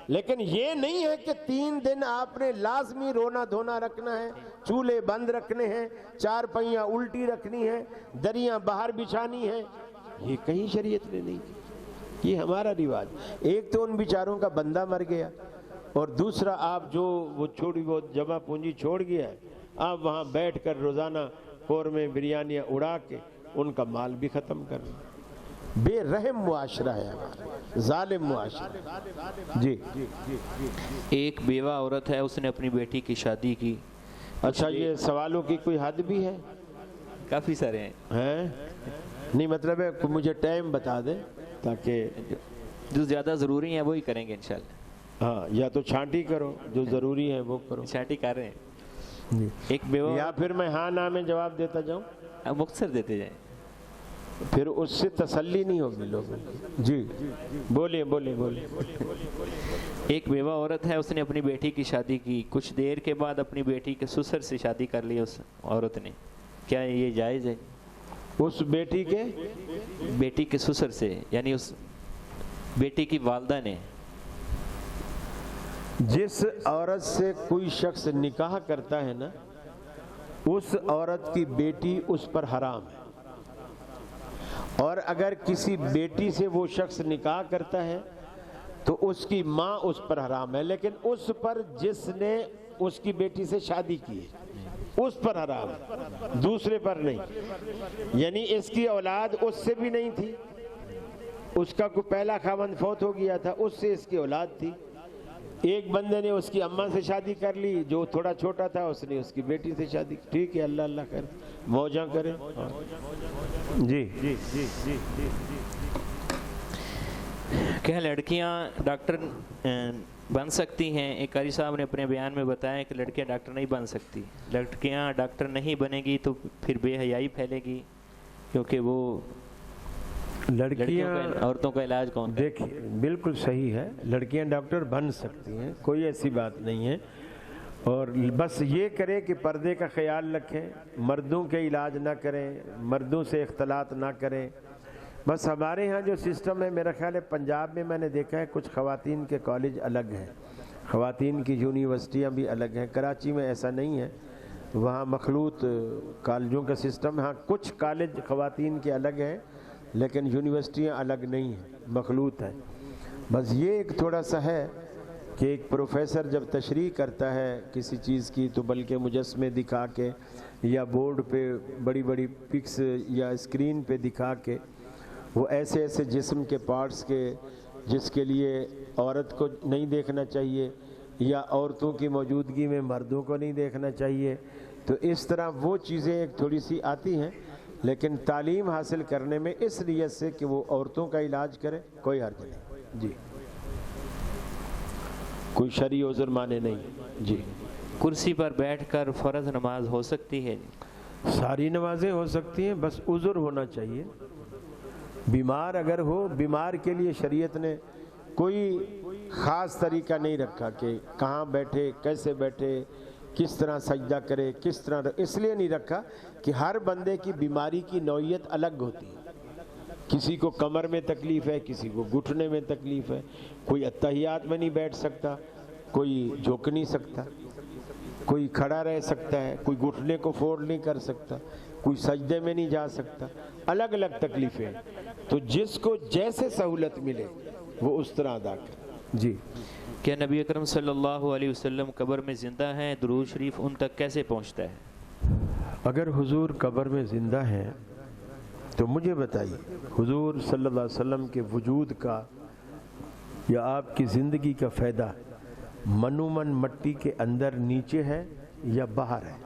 لیکن یہ نہیں ہے کہ 3 دن آپ نے لازمی رونا دھونا رکھنا ہے، چولہے بند رکھنے ہیں، 4 پہیاں الٹی رکھنی ہے، دریاں باہر بچھانی ہے، یہ کہیں شریعت نے نہیں کی۔ یہ ہمارا رواج۔ ایک تو ان بیچاروں کا بندہ مر گیا، اور دوسرا آپ جو وہ چھوڑی بہت جمع پونجی چھوڑ گیا ہے، آپ وہاں بیٹھ کر روزانہ قورمے بریانیاں اڑا کے ان کا مال بھی ختم کر رہے ہیں۔ بے رحم معاشرہ ہے ہمارا، ظالم معاشرہ۔ جی ایک بیوہ عورت ہے، اس نے اپنی بیٹی کی شادی کی۔ اچھا، یہ سوالوں کی کوئی حد بھی ہے؟ کافی سارے ہیں۔ نہیں مطلب ہے مجھے ٹائم بتا دیں تاکہ جو زیادہ ضروری ہیں وہی کریں گے انشاءاللہ۔ ہاں، یا تو چھانٹی کرو، جو ضروری ہے وہ کرو، چھانٹی کر رہے ہیں۔ جی۔ ایک بیوہ، یا پھر میں ہاں نا میں جواب دیتا جاؤں، مختصر دیتے جائیں۔ پھر اس سے تسلی نہیں ہوگی لوگوں کی۔ جی بولیں بولیں بولیں۔ ایک بیوہ عورت ہے، اس نے اپنی بیٹی کی شادی کی، کچھ دیر کے بعد اپنی بیٹی کے سسر سے شادی کر لی اس عورت نے، کیا یہ جائز ہے؟ اس بیٹی کے بیٹی کے سسر سے، یعنی اس بیٹی کی والدہ نے۔ جس عورت سے کوئی شخص نکاح کرتا ہے نا، اس عورت کی بیٹی اس پر حرام ہے، اور اگر کسی بیٹی سے وہ شخص نکاح کرتا ہے تو اس کی ماں اس پر حرام ہے، لیکن اس پر جس نے اس کی بیٹی سے شادی کی ہے اس پر حرام ہے، دوسرے پر نہیں۔ یعنی اس کی اولاد اس سے بھی نہیں تھی، اس کا کوئی پہلا خاوند فوت ہو گیا تھا، اس سے اس کی اولاد تھی۔ ایک بندے نے اس کی اماں سے شادی کر لی، جو تھوڑا چھوٹا تھا اس نے اس کی بیٹی سے شادی کی۔ ٹھیک ہے، اللہ اللہ کرے، موجاں کرے۔ جی کیا لڑکیاں ڈاکٹر بن سکتی ہیں؟ ایک قاری صاحب نے اپنے بیان میں بتایا کہ لڑکیاں ڈاکٹر نہیں بن سکتی۔ لڑکیاں ڈاکٹر نہیں بنے گی تو پھر بے حیائی پھیلے گی، کیونکہ وہ لڑکیاں عورتوں کا علاج کون؟ دیکھیے بالکل صحیح ہے، لڑکیاں ڈاکٹر بن سکتی ہیں، کوئی ایسی بات نہیں ہے، اور بس یہ کرے کہ پردے کا خیال رکھیں، مردوں کے علاج نہ کریں، مردوں سے اختلاط نہ کریں۔ بس ہمارے ہاں جو سسٹم ہے، میرا خیال ہے پنجاب میں نے دیکھا ہے کچھ خواتین کے کالج الگ ہیں، خواتین کی یونیورسٹیاں بھی الگ ہیں۔ کراچی میں ایسا نہیں ہے، وہاں مخلوط کالجوں کا سسٹم ہے۔ ہاں کچھ کالج خواتین کے الگ ہیں لیکن یونیورسٹیاں الگ نہیں ہیں، مخلوط ہیں۔ بس یہ ایک تھوڑا سا ہے کہ ایک پروفیسر جب تشریح کرتا ہے کسی چیز کی تو بلکہ مجسمے دکھا کے یا بورڈ پہ بڑی بڑی پکس یا اسکرین پہ دکھا کے وہ ایسے ایسے جسم کے پارٹس کے جس کے لیے عورت کو نہیں دیکھنا چاہیے یا عورتوں کی موجودگی میں مردوں کو نہیں دیکھنا چاہیے، تو اس طرح وہ چیزیں ایک تھوڑی سی آتی ہیں، لیکن تعلیم حاصل کرنے میں اس نیت سے کہ وہ عورتوں کا علاج کرے کوئی حرج نہیں۔ جی کوئی شرعی عذر مانے نہیں۔ جی کرسی پر بیٹھ کر فرض نماز ہو سکتی ہے؟ ساری نمازیں ہو سکتی ہیں، بس عذر ہونا چاہیے۔ بیمار اگر ہو، بیمار کے لیے شریعت نے کوئی خاص طریقہ نہیں رکھا کہ کہاں بیٹھے، کیسے بیٹھے، کس طرح سجدہ کرے، کس طرح، اس لیے نہیں رکھا کہ ہر بندے کی بیماری کی نوعیت الگ ہوتی ہے۔ کسی کو کمر میں تکلیف ہے، کسی کو گھٹنے میں تکلیف ہے، کوئی اتحیات میں نہیں بیٹھ سکتا، کوئی جھک نہیں سکتا، کوئی کھڑا رہ سکتا ہے، کوئی گھٹنے کو فولڈ نہیں کر سکتا، کوئی سجدے میں نہیں جا سکتا، الگ الگ تکلیفیں ہیں۔ تو جس کو جیسے سہولت ملے وہ اس طرح ادا کرے۔ جی کیا نبی اکرم صلی اللہ علیہ وسلم قبر میں زندہ ہیں؟ درود شریف ان تک کیسے پہنچتا ہے؟ اگر حضور قبر میں زندہ ہیں تو مجھے بتائیے حضور صلی اللہ علیہ وسلم کے وجود کا یا آپ کی زندگی کا فائدہ منومن مٹی کے اندر نیچے ہے یا باہر ہے؟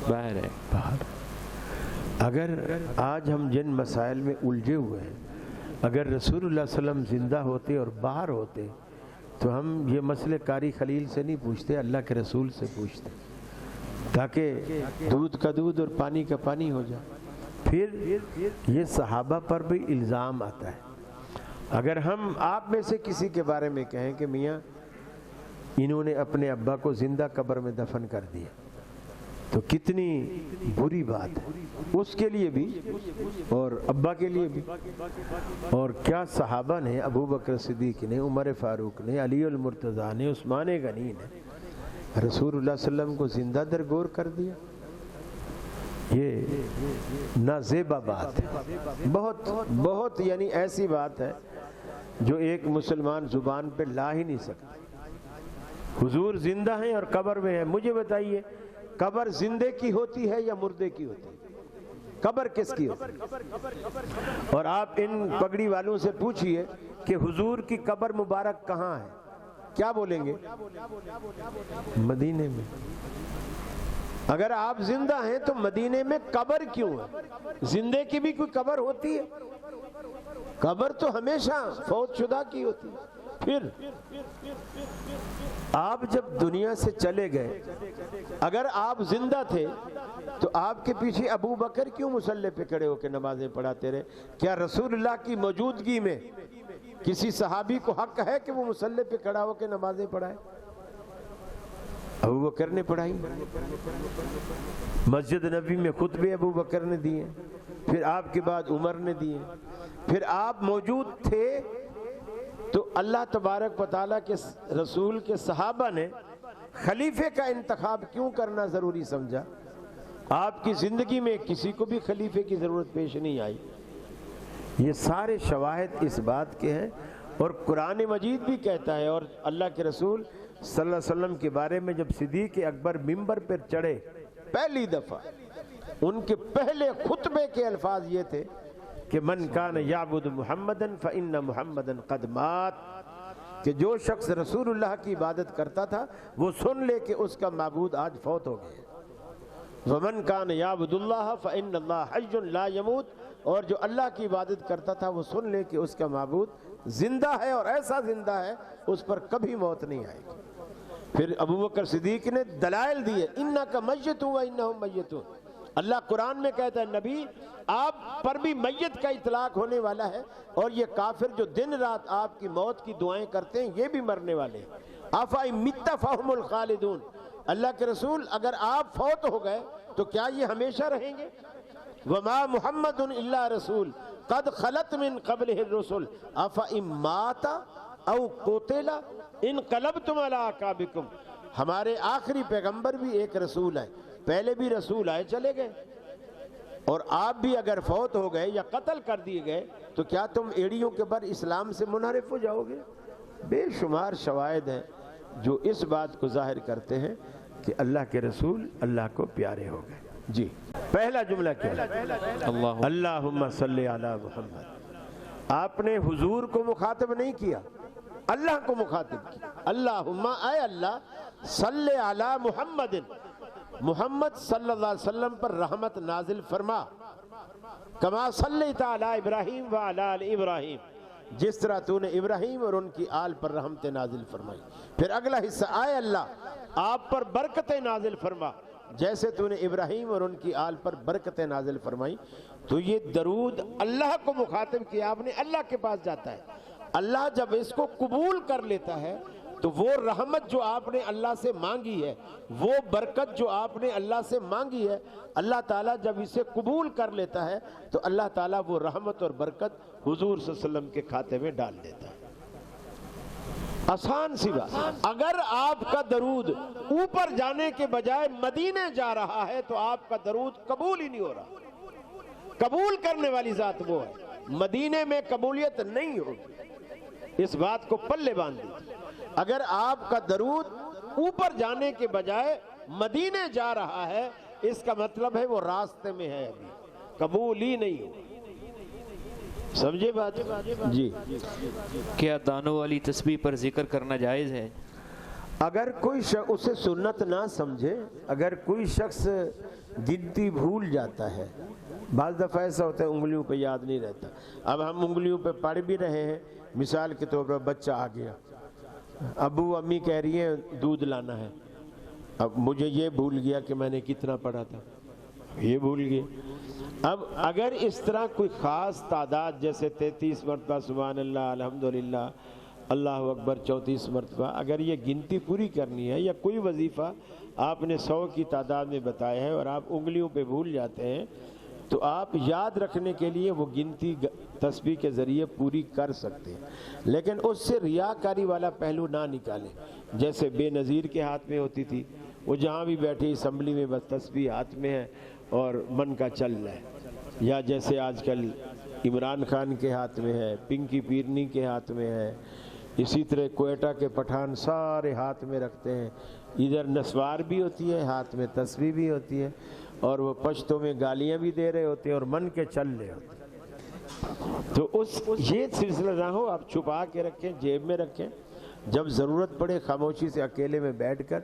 باہر ہے۔ باہر۔ اگر آج ہم جن مسائل میں الجھے ہوئے ہیں، اگر رسول اللہ صلی اللہ علیہ وسلم زندہ ہوتے اور باہر ہوتے تو ہم یہ مسئلے قاری خلیل سے نہیں پوچھتے، اللہ کے رسول سے پوچھتے، تاکہ دودھ کا دودھ اور پانی کا پانی ہو جائے۔ پھر یہ صحابہ پر بھی الزام آتا ہے۔ اگر ہم آپ میں سے کسی کے بارے میں کہیں کہ میاں انہوں نے اپنے ابا کو زندہ قبر میں دفن کر دیا، تو کتنی بری بات ہے اس کے لیے بھی اور ابا کے لیے بھی۔ اور کیا صحابہ نے، ابو بکر صدیق نے، عمر فاروق نے، علی المرتضیٰ نے، عثمان غنی نے رسول اللہ صلی اللہ علیہ وسلم کو زندہ درگور کر دیا؟ یہ نازیبا بات ہے، بہت بہت، یعنی ایسی بات ہے جو ایک مسلمان زبان پہ لا ہی نہیں سکتا۔ حضور زندہ ہیں اور قبر میں ہیں، مجھے بتائیے قبر زندے کی ہوتی ہے یا مردے کی ہوتی ہے؟ قبر کس کی ہوتی ہے؟ اور آپ ان پگڑی والوں سے پوچھئے کہ حضور کی قبر مبارک کہاں ہے، کیا بولیں گے؟ مدینے میں۔ اگر آپ زندہ ہیں تو مدینے میں قبر کیوں ہے؟ زندے کی بھی کوئی قبر ہوتی ہے؟ قبر تو ہمیشہ فوت شدہ کی ہوتی ہے۔ پھر آپ جب دنیا سے چلے گئے، اگر آپ زندہ تھے تو آپ کے پیچھے ابو بکر کیوں مصلی پہ کھڑے ہو کے نمازیں پڑھاتے رہے؟ کیا رسول اللہ کی موجودگی میں کسی صحابی کو حق ہے کہ وہ مصلی پہ کھڑا ہو کے نمازیں پڑھائے؟ ابو بکر نے پڑھائی، مسجد نبی میں خطبے ابو بکر نے دیے، پھر آپ کے بعد عمر نے دیے، پھر آپ موجود تھے تو اللہ تبارک و تعالیٰ کے رسول کے صحابہ نے خلیفے کا انتخاب کیوں کرنا ضروری سمجھا؟ آپ کی زندگی میں کسی کو بھی خلیفے کی ضرورت پیش نہیں آئی۔ یہ سارے شواہد اس بات کے ہیں، اور قرآن مجید بھی کہتا ہے، اور اللہ کے رسول صلی اللہ علیہ وسلم کے بارے میں جب صدیق اکبر ممبر پر چڑھے پہلی دفعہ، ان کے پہلے خطبے کے الفاظ یہ تھے کہ من کان یعبد محمدن فإن محمدن قد مات، کہ جو شخص رسول اللہ کی عبادت کرتا تھا وہ سن لے کہ اس کا معبود آج فوت ہو گئے۔ ومن کان یعبد اللہ فإن اللہ حی لا یموت، اور جو اللہ کی عبادت کرتا تھا وہ سن لے کہ اس کا معبود زندہ ہے، اور ایسا زندہ ہے اس پر کبھی موت نہیں آئے گی۔ پھر ابو بکر صدیق نے دلائل دیے، انک میت و انہم میتون۔ اللہ قرآن میں کہتا ہے نبی آپ پر بھی میت کا اطلاق ہونے والا ہے، اور یہ کافر جو دن رات آپ کی موت کی دعائیں کرتے ہیں یہ بھی مرنے والے ہیں۔ افإن مت فهم الخالدون، اللہ کے رسول اگر آپ فوت ہو گئے تو کیا یہ ہمیشہ رہیں گے؟ وما محمد الا رسول قد خلت من قبلہ الرسل افإن مات او قتل انقلبتم علی اعقابکم۔ ہمارے آخری پیغمبر بھی ایک رسول ہے، پہلے بھی رسول آئے چلے گئے، اور آپ بھی اگر فوت ہو گئے یا قتل کر دیے گئے تو کیا تم ایڑیوں کے بر اسلام سے منحرف ہو جاؤ گے؟ بے شمار شواہد ہیں جو اس بات کو ظاہر کرتے ہیں کہ اللہ کے رسول اللہ کو پیارے ہو گئے۔ جی پہلا جملہ کیا ہے؟ اللہم صلی علی محمد۔ آپ نے حضور کو مخاطب نہیں کیا، اللہ کو مخاطب کیا۔ اللہم اے اللہ صلی علی محمد، محمد صلی اللہ علیہ وسلم پر رحمت نازل فرما، کما صلیت علی ابراہیم وعلی آل ابراہیم، جس طرح تو نے ابراہیم اور ان کی آل پر رحمت نازل فرمائی۔ پھر اگلا حصہ، اے اللہ آپ پر برکتیں نازل فرما، جیسے تو نے ابراہیم اور ان کی آل پر برکتیں نازل فرمائی۔ تو یہ درود اللہ کو مخاطب کیا آپ نے، اللہ کے پاس جاتا ہے۔ اللہ جب اس کو قبول کر لیتا ہے تو وہ رحمت جو آپ نے اللہ سے مانگی ہے، وہ برکت جو آپ نے اللہ سے مانگی ہے، اللہ تعالیٰ جب اسے قبول کر لیتا ہے تو اللہ تعالیٰ وہ رحمت اور برکت حضور صلی اللہ علیہ وسلم کے کھاتے میں ڈال دیتا ہے۔ آسان سی بات۔ اگر آپ کا درود اوپر جانے کے بجائے مدینے جا رہا ہے تو آپ کا درود قبول ہی نہیں ہو رہا۔ قبول کرنے والی ذات وہ ہے، مدینے میں قبولیت نہیں ہوگی، اس بات کو پلے باندھ دیجیے۔ اگر آپ کا درود اوپر جانے کے بجائے مدینے جا رہا ہے، اس کا مطلب ہے وہ راستے میں ہے، ابھی قبول ہی نہیں ہو۔ سمجھے بات؟ جی کیا دانوں والی تسبیح پر ذکر کرنا جائز ہے؟ اگر کوئی شخص اسے سنت نہ سمجھے، اگر کوئی شخص گنتی بھول جاتا ہے، بعض دفعہ ایسا ہوتا ہے انگلیوں پہ یاد نہیں رہتا، اب ہم انگلیوں پہ پڑھ بھی رہے ہیں، مثال کے طور پر بچہ آ گیا، ابو امی کہہ رہی ہیں دودھ لانا ہے، اب مجھے یہ بھول گیا کہ میں نے کتنا پڑھا تھا، یہ بھول گیا۔ اب اگر اس طرح کوئی خاص تعداد جیسے 33 مرتبہ سبحان اللہ الحمدللہ اللہ اکبر 34 مرتبہ، اگر یہ گنتی پوری کرنی ہے، یا کوئی وظیفہ آپ نے 100 کی تعداد میں بتایا ہے اور آپ انگلیوں پہ بھول جاتے ہیں، تو آپ یاد رکھنے کے لیے وہ گنتی تسبیح کے ذریعے پوری کر سکتے ہیں، لیکن اس سے ریاکاری والا پہلو نہ نکالیں۔ جیسے بے نظیر کے ہاتھ میں ہوتی تھی، وہ جہاں بھی بیٹھے اسمبلی میں بس تسبیح ہاتھ میں ہے اور من کا چل رہا ہے، یا جیسے آج کل عمران خان کے ہاتھ میں ہے، پنکی پیرنی کے ہاتھ میں ہے، اسی طرح کوئٹہ کے پٹھان سارے ہاتھ میں رکھتے ہیں، ادھر نسوار بھی ہوتی ہے، ہاتھ میں تسبیح بھی ہوتی ہے، اور وہ پشتوں میں گالیاں بھی دے رہے ہوتے ہیں اور من کے چل رہے ہوتے ہیں. تو یہ سلسلہ نہ ہو, آپ چھپا کے رکھیں, جیب میں رکھیں, جب ضرورت پڑے خاموشی سے اکیلے میں بیٹھ کر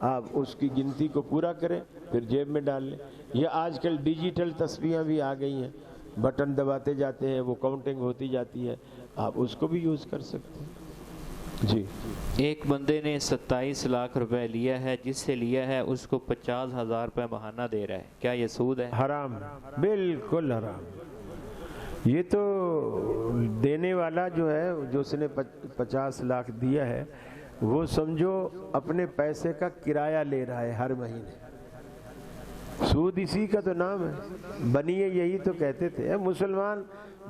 آپ اس کی گنتی کو پورا کریں, پھر جیب میں ڈال لیں. یہ آج کل ڈیجیٹل تسبیحاں بھی آ گئی ہیں, بٹن دباتے جاتے ہیں, وہ کاؤنٹنگ ہوتی جاتی ہے, آپ اس کو بھی یوز کر سکتے ہیں. جی. ایک بندے نے 27 لاکھ روپے لیا ہے, جس سے لیا ہے اس کو 50,000 روپے ماہانہ دے رہا ہے, کیا یہ سود ہے؟ حرام, بالکل حرام. یہ تو دینے والا جو ہے, جو اس نے 50 لاکھ دیا ہے, وہ سمجھو اپنے پیسے کا کرایہ لے رہا ہے ہر مہینے. سود اسی کا تو نام ہے. بنیے یہی تو کہتے تھے, مسلمان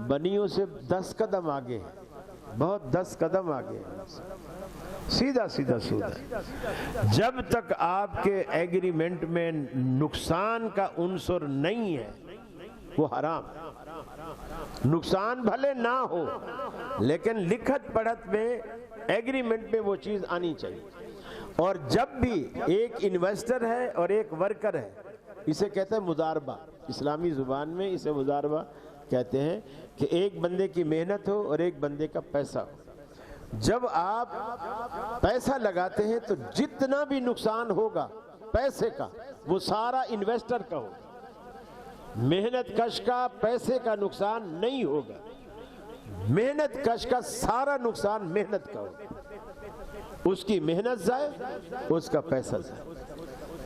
بنیوں سے 10 قدم آگے ہیں, بہت 10 قدم آگے ہیں. سیدھا سیدھا سود ہے. جب تک آپ کے ایگریمنٹ میں نقصان کا عنصر نہیں ہے وہ حرام. نقصان بھلے نہ ہو لیکن لکھت پڑھت میں ایگریمنٹ میں وہ چیز آنی چاہیے. اور جب بھی ایک انویسٹر ہے اور ایک ورکر ہے, اسے کہتے ہیں مضاربہ. اسلامی زبان میں اسے مضاربہ کہتے ہیں کہ ایک بندے کی محنت ہو اور ایک بندے کا پیسہ ہو. جب آپ پیسہ لگاتے ہیں تو جتنا بھی نقصان ہوگا پیسے کا وہ سارا انویسٹر کا ہوگا. محنت کش کا پیسے کا نقصان نہیں ہوگا, محنت کش کا سارا نقصان محنت کا ہوگا. اس کی محنت ضائع, اس کا پیسہ ضائع.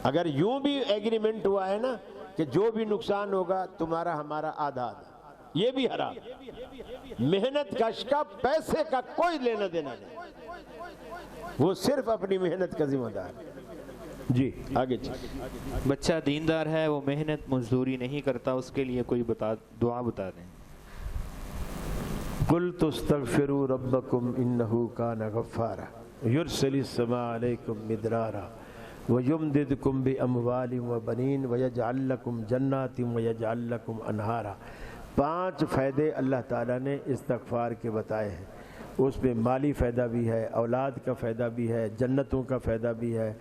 اگر یوں بھی ایگریمنٹ ہوا ہے نا کہ جو بھی نقصان ہوگا تمہارا ہمارا آدھا آدھا, یہ بھی حرام. محنت کش کا پیسے کا کوئی لینا دینا نہیں, وہ صرف اپنی محنت کا ذمہ دار ہے. جی آگے چلیے. بچہ دیندار ہے, وہ محنت مزدوری نہیں کرتا, اس کے لیے کوئی دعا بتا دیں. قُلْتُ اسْتَغْفِرُوا رَبَّكُمْ إِنَّهُ كَانَ غَفَّارًا يُرْسِلِ السَّمَاءَ عَلَيْكُمْ مِدْرَارًا وَيُمْدِدْكُمْ بِأَمْوَالٍ وَبَنِينَ وَيَجْعَلْ لَكُمْ جَنَّاتٍ وَيَجْعَلْ لَكُمْ أَنْهَارًا. 5 فائدے اللہ تعالیٰ نے استغفار کے بتائے ہیں. اس میں مالی فائدہ بھی ہے, اولاد کا فائدہ بھی ہے, جنتوں کا فائدہ بھی ہے,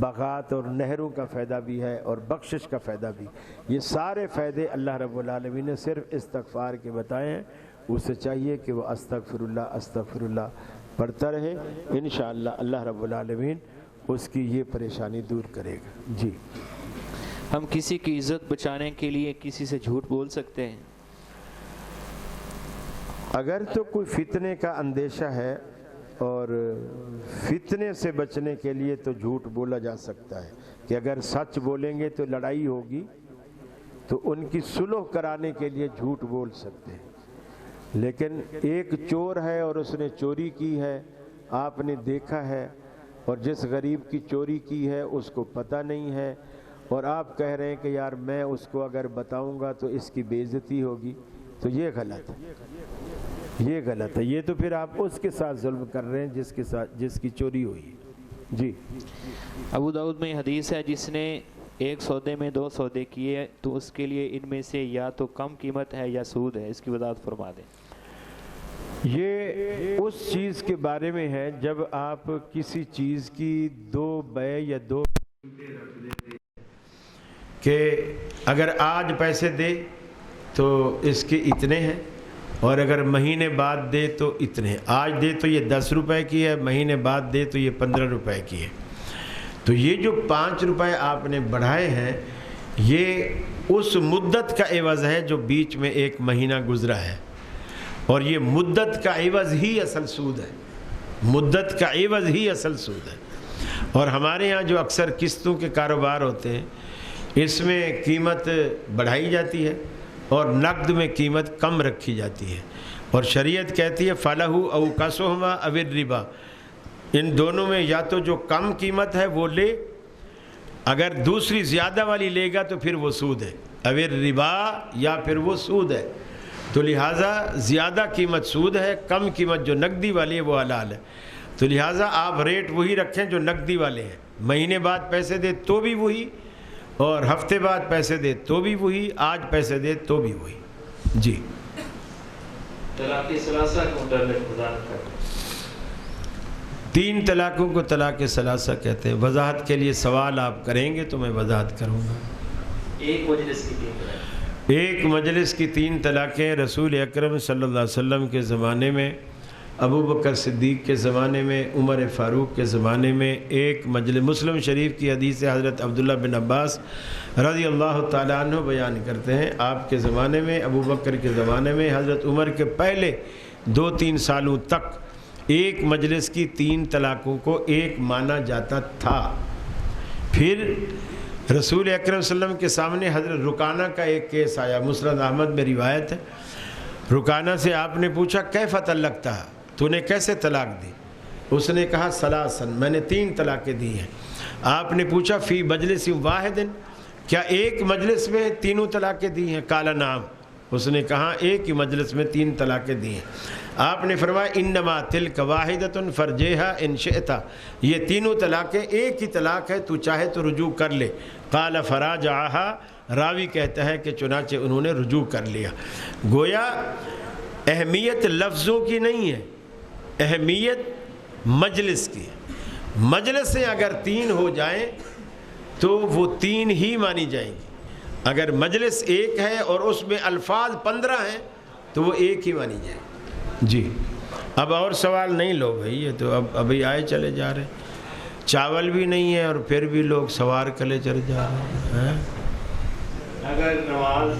باغات اور نہروں کا فائدہ بھی ہے, اور بخشش کا فائدہ بھی. یہ سارے فائدے اللہ رب العالمین نے صرف استغفار کے بتائے ہیں. اسے چاہیے کہ وہ استغفر اللہ پڑھتا رہے. انشاءاللہ اللہ رب العالمین اس کی یہ پریشانی دور کرے گا. جی. ہم کسی کی عزت بچانے کے لیے کسی سے جھوٹ بول سکتے ہیں؟ اگر تو کوئی فتنے کا اندیشہ ہے اور فتنے سے بچنے کے لیے تو جھوٹ بولا جا سکتا ہے کہ اگر سچ بولیں گے تو لڑائی ہوگی, تو ان کی صلح کرانے کے لیے جھوٹ بول سکتے ہیں. لیکن ایک چور ہے اور اس نے چوری کی ہے, آپ نے دیکھا ہے, اور جس غریب کی چوری کی ہے اس کو پتہ نہیں ہے, اور آپ کہہ رہے ہیں کہ یار میں اس کو اگر بتاؤں گا تو اس کی بے عزتی ہوگی, تو یہ غلط ہے. یہ غلط ہے. یہ تو پھر آپ اس کے ساتھ ظلم کر رہے ہیں جس کی چوری ہوئی. جی. ابو داؤد میں حدیث ہے, جس نے ایک سودے میں 2 سودے کیے تو اس کے لیے ان میں سے یا تو کم قیمت ہے یا سود ہے. اس کی وضاحت فرما دیں. یہ اس چیز کے بارے میں ہے جب آپ کسی چیز کی 2 بے یا 2 کہ اگر آج پیسے دے تو اس کے اتنے ہیں, اور اگر مہینے بعد دے تو اتنے. آج دے تو یہ 10 روپے کی ہے, مہینے بعد دے تو یہ 15 روپے کی ہے. تو یہ جو 5 روپے آپ نے بڑھائے ہیں یہ اس مدت کا عوض ہے جو بیچ میں 1 مہینہ گزرا ہے, اور یہ مدت کا عوض ہی اصل سود ہے. مدت کا عوض ہی اصل سود ہے. اور ہمارے ہاں جو اکثر قسطوں کے کاروبار ہوتے ہیں اس میں قیمت بڑھائی جاتی ہے اور نقد میں قیمت کم رکھی جاتی ہے, اور شریعت کہتی ہے فَلَهُ أَوْ كَسُهُمَا أَوِ الرِّبَا. ان دونوں میں یا تو جو کم قیمت ہے وہ لے, اگر دوسری زیادہ والی لے گا تو پھر وہ سود ہے. أَوِ الرِّبَا یا پھر وہ سود ہے. تو لہٰذا زیادہ قیمت سود ہے, کم قیمت جو نقدی والی ہے وہ حلال ہے. تو لہٰذا آپ ریٹ وہی رکھیں جو نقدی والے ہیں. مہینے بعد پیسے دے تو بھی وہی, اور ہفتے بعد پیسے دے تو بھی وہی, آج پیسے دے تو بھی وہی. جی. طلاق ثلاثہ کو وضاحت کریں. 3 طلاقوں کو طلاق ثلاثہ کہتے ہیں. وضاحت کے لیے سوال آپ کریں گے تو میں وضاحت کروں گا. ایک مجلس کی 3 طلاق. ایک مجلس کی 3 طلاقیں رسول اکرم صلی اللہ علیہ وسلم کے زمانے میں، ابو بکر صدیق کے زمانے میں، عمر فاروق کے زمانے میں ایک مجلس. مسلم شریف کی حدیث حضرت عبداللہ بن عباس رضی اللہ تعالیٰ عنہ بیان کرتے ہیں، آپ کے زمانے میں، ابو بکر کے زمانے میں، حضرت عمر کے پہلے 2-3 سالوں تک ایک مجلس کی 3 طلاقوں کو ایک مانا جاتا تھا. پھر رسول اکرم صلی اللہ علیہ وسلم کے سامنے حضرت رکانہ کا ایک کیس آیا، مسند احمد میں روایت ہے. رکانہ سے آپ نے پوچھا کیف طلقتہ، تو نے کیسے طلاق دی؟ اس نے کہا ثلاثاً، میں نے 3 طلاقیں دی ہیں. آپ نے پوچھا فی مجلس واحد، کیا ایک مجلس میں 3 طلاقیں دی ہیں؟ قال نعم، اس نے کہا ایک ہی مجلس میں 3 طلاقیں دی ہیں. آپ نے فرمایا انما تلک واحدۃ فرجیہا ان شئت، یہ 3 طلاقیں ایک ہی طلاق ہے، تو چاہے تو رجوع کر لے. قال فراجعہا، راوی کہتا ہے کہ چنانچہ انہوں نے رجوع کر لیا. گویا اہمیت لفظوں کی نہیں ہے، اہمیت مجلس کی. مجلسیں اگر 3 ہو جائیں تو وہ 3 ہی مانی جائیں گی. اگر مجلس ایک ہے اور اس میں الفاظ 15 ہیں تو وہ ایک ہی مانی جائے گی. جی اب اور سوال نہیں لو بھائی، یہ تو ابھی آئے چلے جا رہے ہیں. چاول بھی نہیں ہے اور پھر بھی لوگ سوار کلے چلے جا رہے ہیں. اگر نماز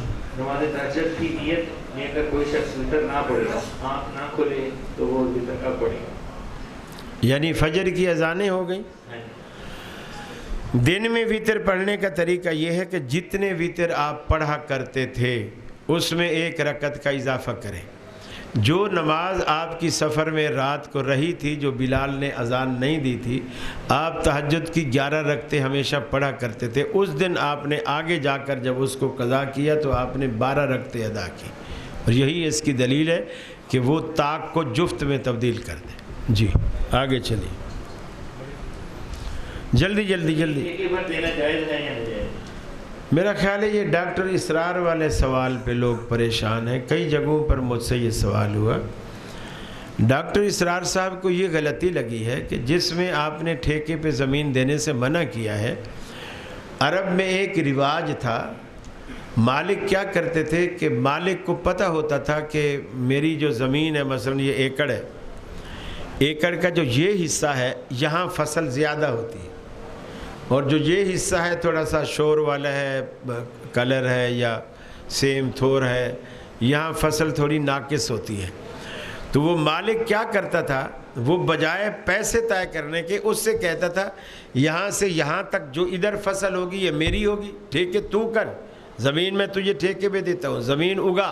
تہجد کی نیت لے کر کوئی شخص وتر نہ پڑھے، آنکھ نہ کھولے، تو وہ وتر کب پڑھے گا؟ یعنی فجر کی اذانیں ہو گئیں. دن میں وتر پڑھنے کا طریقہ یہ ہے کہ جتنے وتر آپ پڑھا کرتے تھے اس میں 1 رکعت کا اضافہ کریں. جو نماز آپ کی سفر میں رات کو رہی تھی، جو بلال نے اذان نہیں دی تھی، آپ تہجد کی 11 رکعتیں ہمیشہ پڑھا کرتے تھے. اس دن آپ نے آگے جا کر جب اس کو قضا کیا تو آپ نے 12 رکعتیں ادا کی، اور یہی اس کی دلیل ہے کہ وہ طاق کو جفت میں تبدیل کر دیں. جی آگے چلیے، جلدی جلدی جلدی. دینا جائز ہے یا ناجائز؟ میرا خیال ہے یہ ڈاکٹر اسرار والے سوال پہ لوگ پریشان ہیں. کئی جگہوں پر مجھ سے یہ سوال ہوا. ڈاکٹر اسرار صاحب کو یہ غلطی لگی ہے کہ جس میں آپ نے ٹھیکے پہ زمین دینے سے منع کیا ہے، عرب میں ایک رواج تھا. مالک کیا کرتے تھے کہ مالک کو پتہ ہوتا تھا کہ میری جو زمین ہے، مثلا یہ ایکڑ ہے، ایکڑ کا جو یہ حصہ ہے یہاں فصل زیادہ ہوتی ہے، اور جو یہ حصہ ہے تھوڑا سا شور والا ہے، کلر ہے یا سیم تھور ہے، یہاں فصل تھوڑی ناقص ہوتی ہے. تو وہ مالک کیا کرتا تھا، وہ بجائے پیسے طے کرنے کے اس سے کہتا تھا یہاں سے یہاں تک جو ادھر فصل ہوگی یہ میری ہوگی، ٹھیک ہے تو کر، زمین میں تجھے ٹھیکے پہ دیتا ہوں، زمین اگا،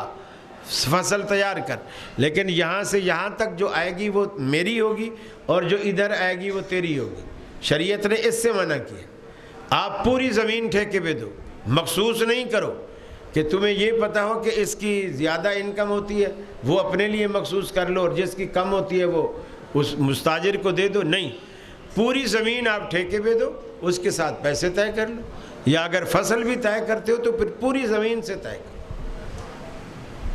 فصل تیار کر، لیکن یہاں سے یہاں تک جو آئے گی وہ میری ہوگی اور جو ادھر آئے گی وہ تیری ہوگی. شریعت نے اس سے منع کیا. آپ پوری زمین ٹھیکے پہ دو، مخصوص نہیں کرو کہ تمہیں یہ پتہ ہو کہ اس کی زیادہ انکم ہوتی ہے وہ اپنے لیے مخصوص کر لو اور جس کی کم ہوتی ہے وہ اس مستاجر کو دے دو. نہیں، پوری زمین آپ ٹھیکے پہ دو، اس کے ساتھ پیسے طے کر لو، یا اگر فصل بھی طے کرتے ہو تو پھر پوری زمین سے طے کرو.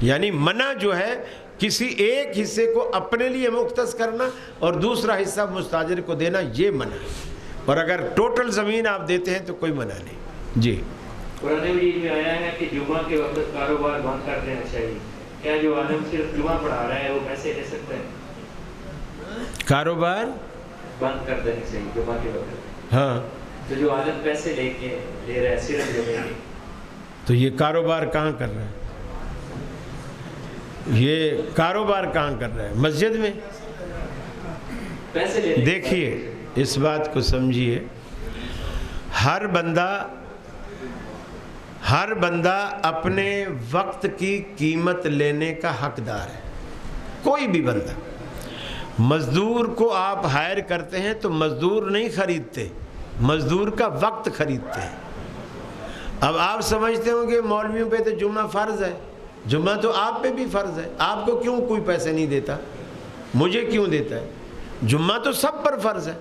یعنی منع جو ہے کسی ایک حصے کو اپنے لیے مختص کرنا اور دوسرا حصہ مستاجر کو دینا، یہ منع ہے. اور اگر ٹوٹل زمین آپ دیتے ہیں تو کوئی منع نہیں. جی قرآن مجید میں آیا ہے کہ جمعہ کے وقت کاروبار بند کر دینا چاہیے. کیا جو عالم صرف جمعہ پڑھا رہا ہے وہ پیسے لے سکتا ہے؟ کاروبار بند کر دینی چاہیے جمعہ کے وقت. ہاں تو جو عالم پیسے لے رہا ہے صرف جمعے کے، تو یہ کاروبار کہاں کر رہا ہے؟ یہ کاروبار کہاں کر رہا ہے؟ مسجد میں؟ پیسے لے. دیکھیے اس بات کو سمجھیے، ہر بندہ اپنے وقت کی قیمت لینے کا حقدار ہے. کوئی بھی بندہ، مزدور کو آپ ہائر کرتے ہیں تو مزدور نہیں خریدتے، مزدور کا وقت خریدتے ہیں. اب آپ سمجھتے ہوں کہ مولویوں پہ تو جمعہ فرض ہے، جمعہ تو آپ پہ بھی فرض ہے، آپ کو کیوں کوئی پیسے نہیں دیتا؟ مجھے کیوں دیتا ہے؟ جمعہ تو سب پر فرض ہے.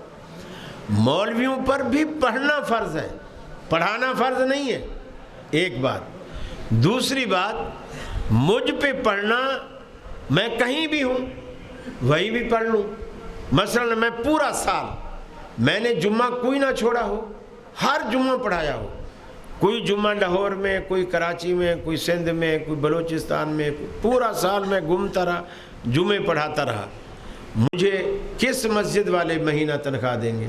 مولویوں پر بھی پڑھنا فرض ہے، پڑھانا فرض نہیں ہے. ایک بات. دوسری بات، مجھ پہ پڑھنا، میں کہیں بھی ہوں وہی بھی پڑھ لوں. مثلا میں پورا سال میں نے جمعہ کوئی نہ چھوڑا ہو، ہر جمعہ پڑھایا ہو، کوئی جمعہ لاہور میں، کوئی کراچی میں، کوئی سندھ میں، کوئی بلوچستان میں، پورا سال میں گھومتا رہا، جمعے پڑھاتا رہا. مجھے کس مسجد والے مہینہ تنخواہ دیں گے؟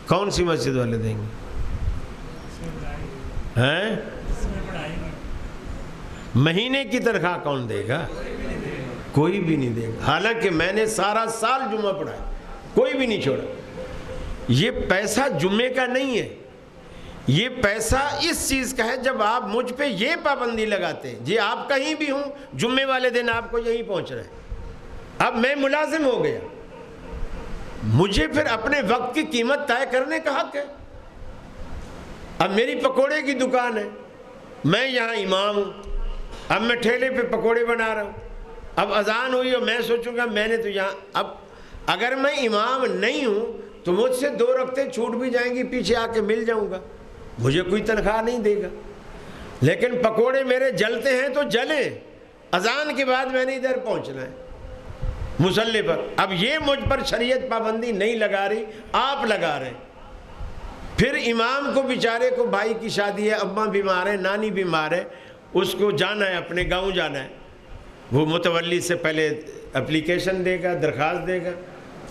کون سی مسجد والے دیں گے؟ ہیں؟ مہینے کی تنخواہ کون دے گا؟ کوئی بھی نہیں دے گا. حالانکہ میں نے سارا سال جمعہ پڑھایا، کوئی بھی نہیں چھوڑا. یہ پیسہ جمعے کا نہیں ہے، یہ پیسہ اس چیز کا ہے جب آپ مجھ پہ یہ پابندی لگاتے ہیں. جی آپ کہیں بھی ہوں، جمعے والے دن آپ کو یہیں پہنچ رہے ہیں. اب میں ملازم ہو گیا، مجھے پھر اپنے وقت کی قیمت طے کرنے کا حق ہے. اب میری پکوڑے کی دکان ہے، میں یہاں امام ہوں، اب میں ٹھیلے پہ پکوڑے بنا رہا ہوں. اب اذان ہوئی اور میں سوچوں گا میں نے تو یہاں، اب اگر میں امام نہیں ہوں تو مجھ سے 2 رکعتیں چھوٹ بھی جائیں گی، پیچھے آ کے مل جاؤں گا، مجھے کوئی تنخواہ نہیں دے گا. لیکن پکوڑے میرے جلتے ہیں تو جلیں، اذان کے بعد میں نے ادھر پہنچنا ہے مصلی پر. اب یہ مجھ پر شریعت پابندی نہیں لگا رہی، آپ لگا رہے ہیں. پھر امام کو بیچارے کو بھائی کی شادی ہے، اماں بیمار ہے، نانی بیمار ہے، اس کو جانا ہے، اپنے گاؤں جانا ہے. وہ متولی سے پہلے اپلیکیشن دے گا، درخواست دے گا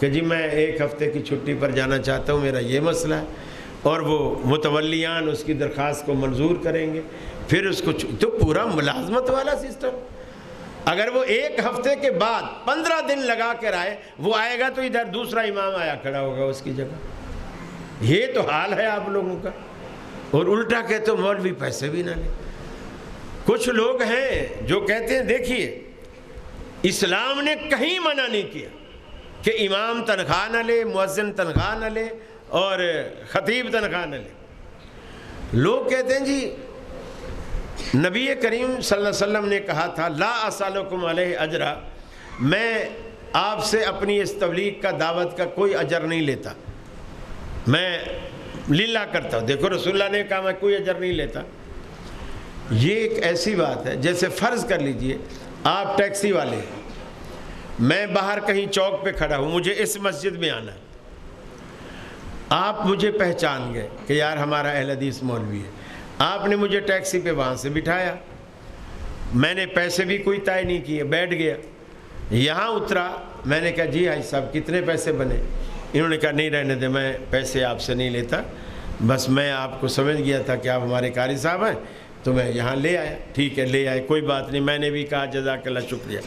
کہ جی میں 1 ہفتے کی چھٹی پر جانا چاہتا ہوں، میرا یہ مسئلہ ہے. اور وہ متولیان اس کی درخواست کو منظور کریں گے. پھر اس کو تو پورا ملازمت والا سسٹم. اگر وہ 1 ہفتے کے بعد 15 دن لگا کر آئے، وہ آئے گا تو ادھر دوسرا امام آیا کھڑا ہوگا اس کی جگہ. یہ تو حال ہے آپ لوگوں کا. اور الٹا کہتے ہو مولوی پیسے بھی نہ لیں. کچھ لوگ ہیں جو کہتے ہیں دیکھیے اسلام نے کہیں منع نہیں کیا کہ امام تنخواہ نہ لے، مؤذن تنخواہ نہ لے اور خطیب تنخواہ نہ لے. لوگ کہتے ہیں جی نبی کریم صلی اللہ علیہ وسلم نے کہا تھا لا اسالکم علیہ اجرا، میں آپ سے اپنی اس تبلیغ کا، دعوت کا کوئی اجر نہیں لیتا، میں للہ کرتا ہوں. دیکھو رسول اللہ نے کہا میں کوئی اجر نہیں لیتا. یہ ایک ایسی بات ہے جیسے فرض کر لیجئے آپ ٹیکسی والے ہیں، میں باہر کہیں چوک پہ کھڑا ہوں، مجھے اس مسجد میں آنا ہے. آپ مجھے پہچان گئے کہ یار ہمارا اہل حدیث مولوی ہے. آپ نے مجھے ٹیکسی پہ وہاں سے بٹھایا، میں نے پیسے بھی کوئی طے نہیں کیے، بیٹھ گیا. یہاں اترا، میں نے کہا جی بھائی صاحب کتنے پیسے بنے؟ انہوں نے کہا نہیں رہنے دے، میں پیسے آپ سے نہیں لیتا، بس میں آپ کو سمجھ گیا تھا کہ آپ ہمارے قاری صاحب ہیں تو میں یہاں لے آیا. ٹھیک ہے لے آئے، کوئی بات نہیں. میں نے بھی کہا جزاک اللہ شکریہ.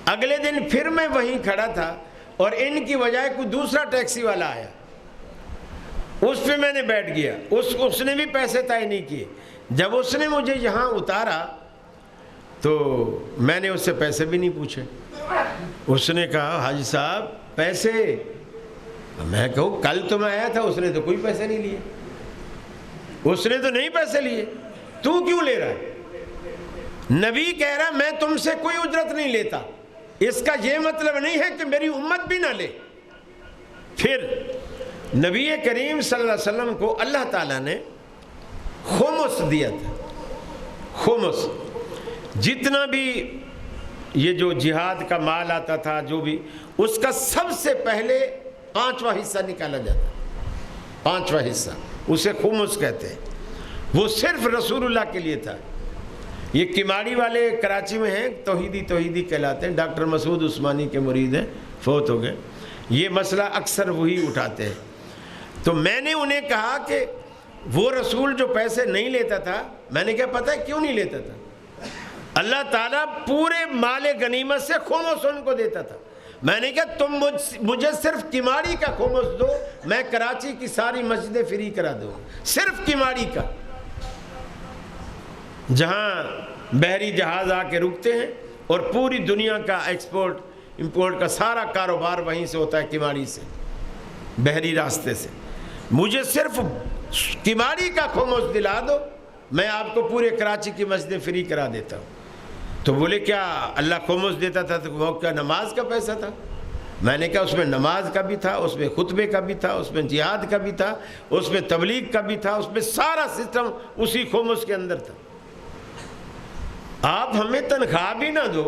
اگلے دن پھر میں وہیں کھڑا تھا اور ان کی بجائے کوئی دوسرا ٹیکسی والا آیا، اس پہ میں نے بیٹھ گیا. اس نے بھی پیسے طے نہیں کیے. جب اس نے مجھے یہاں اتارا تو میں نے اس سے پیسے بھی نہیں پوچھے. اس نے کہا حاجی صاحب پیسے. میں کہوں کل تو میں آیا تھا، اس نے تو کوئی پیسے نہیں لیے، اس نے تو نہیں پیسے لیے، تو کیوں لے رہا ہے؟ نبی کہہ رہا میں تم سے کوئی اجرت نہیں لیتا. اس کا یہ مطلب نہیں ہے کہ میری امت بھی نہ لے. پھر نبی کریم صلی اللہ علیہ وسلم کو اللہ تعالیٰ نے خمس دیا تھا. خمس جتنا بھی یہ جو جہاد کا مال آتا تھا، جو بھی اس کا سب سے پہلے 5واں حصہ نکالا جاتا. 5واں حصہ اسے خمس کہتے ہیں. وہ صرف رسول اللہ کے لیے تھا. یہ کماڑی والے کراچی میں ہیں، توحیدی کہلاتے ہیں، ڈاکٹر مسعود عثمانی کے مرید ہیں، فوت ہو گئے. یہ مسئلہ اکثر وہی اٹھاتے ہیں. تو میں نے انہیں کہا کہ وہ رسول جو پیسے نہیں لیتا تھا، میں نے کہا پتہ ہے کیوں نہیں لیتا تھا؟ اللہ تعالیٰ پورے مال غنیمت سے خمس ان کو دیتا تھا. میں نے کہا تم مجھے صرف کماڑی کا خمس دو، میں کراچی کی ساری مسجدیں فری کرا دوں. صرف کماڑی کا، جہاں بحری جہاز آ کے رکتے ہیں اور پوری دنیا کا ایکسپورٹ امپورٹ کا سارا کاروبار وہیں سے ہوتا ہے، کماڑی سے، بحری راستے سے. مجھے صرف کماڑی کا خمس دلا دو، میں آپ کو پورے کراچی کی مسجدیں فری کرا دیتا ہوں. تو بولے کیا اللہ خمس دیتا تھا تو وہ کیا نماز کا پیسہ تھا؟ میں نے کہا اس میں نماز کا بھی تھا، اس میں خطبے کا بھی تھا، اس میں جہاد کا بھی تھا، اس میں تبلیغ کا بھی تھا، اس میں سارا سسٹم اسی خمس کے اندر تھا. آپ ہمیں تنخواہ بھی نہ دو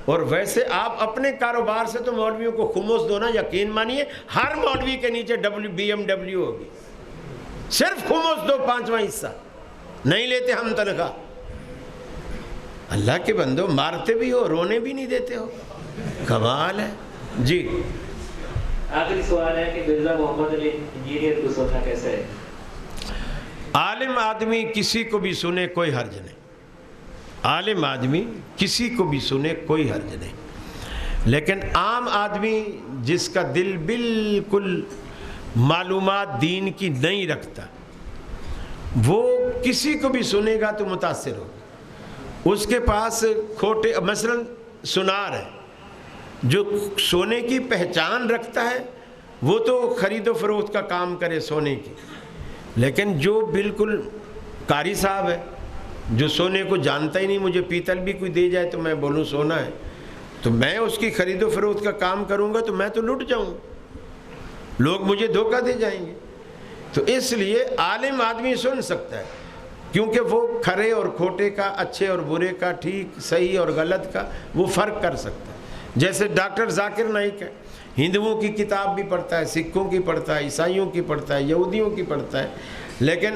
اور ویسے آپ اپنے کاروبار سے تو مولویوں کو خمس دو نا. یقین مانیے ہر مولوی کے نیچے BMW ہوگی. صرف خمس دو 5واں حصہ، نہیں لیتے ہم تنخواہ۔ اللہ کے بندو، مارتے بھی ہو، رونے بھی نہیں دیتے ہو، کمال ہے جی۔ آخری سوال ہے کہ مرزا محمد علی انجینئر کو سننا کیسا ہے؟ عالم آدمی کسی کو بھی سنے کوئی حرج نہیں، عالم آدمی کسی کو بھی سنے کوئی حرج نہیں، لیکن عام آدمی جس کا دل بالکل معلومات دین کی نہیں رکھتا، وہ کسی کو بھی سنے گا تو متاثر ہوگا۔ اس کے پاس کھوٹے، مثلا سنار ہے، جو سونے کی پہچان رکھتا ہے وہ تو خرید و فروخت کا کام کرے سونے کی، لیکن جو بالکل قاری صاحب ہے، جو سونے کو جانتا ہی نہیں، مجھے پیتل بھی کوئی دے جائے تو میں بولوں سونا ہے، تو میں اس کی خرید و فروخت کا کام کروں گا تو میں تو لٹ جاؤں، لوگ مجھے دھوکہ دے جائیں گے۔ تو اس لیے عالم آدمی سن سکتا ہے، کیونکہ وہ کھرے اور کھوٹے کا، اچھے اور برے کا، ٹھیک صحیح اور غلط کا وہ فرق کر سکتا ہے۔ جیسے ڈاکٹر ذاکر نائک ہے، ہندوؤں کی کتاب بھی پڑھتا ہے، سکھوں کی پڑھتا ہے، عیسائیوں کی پڑھتا ہے، یہودیوں کی پڑھتا ہے، لیکن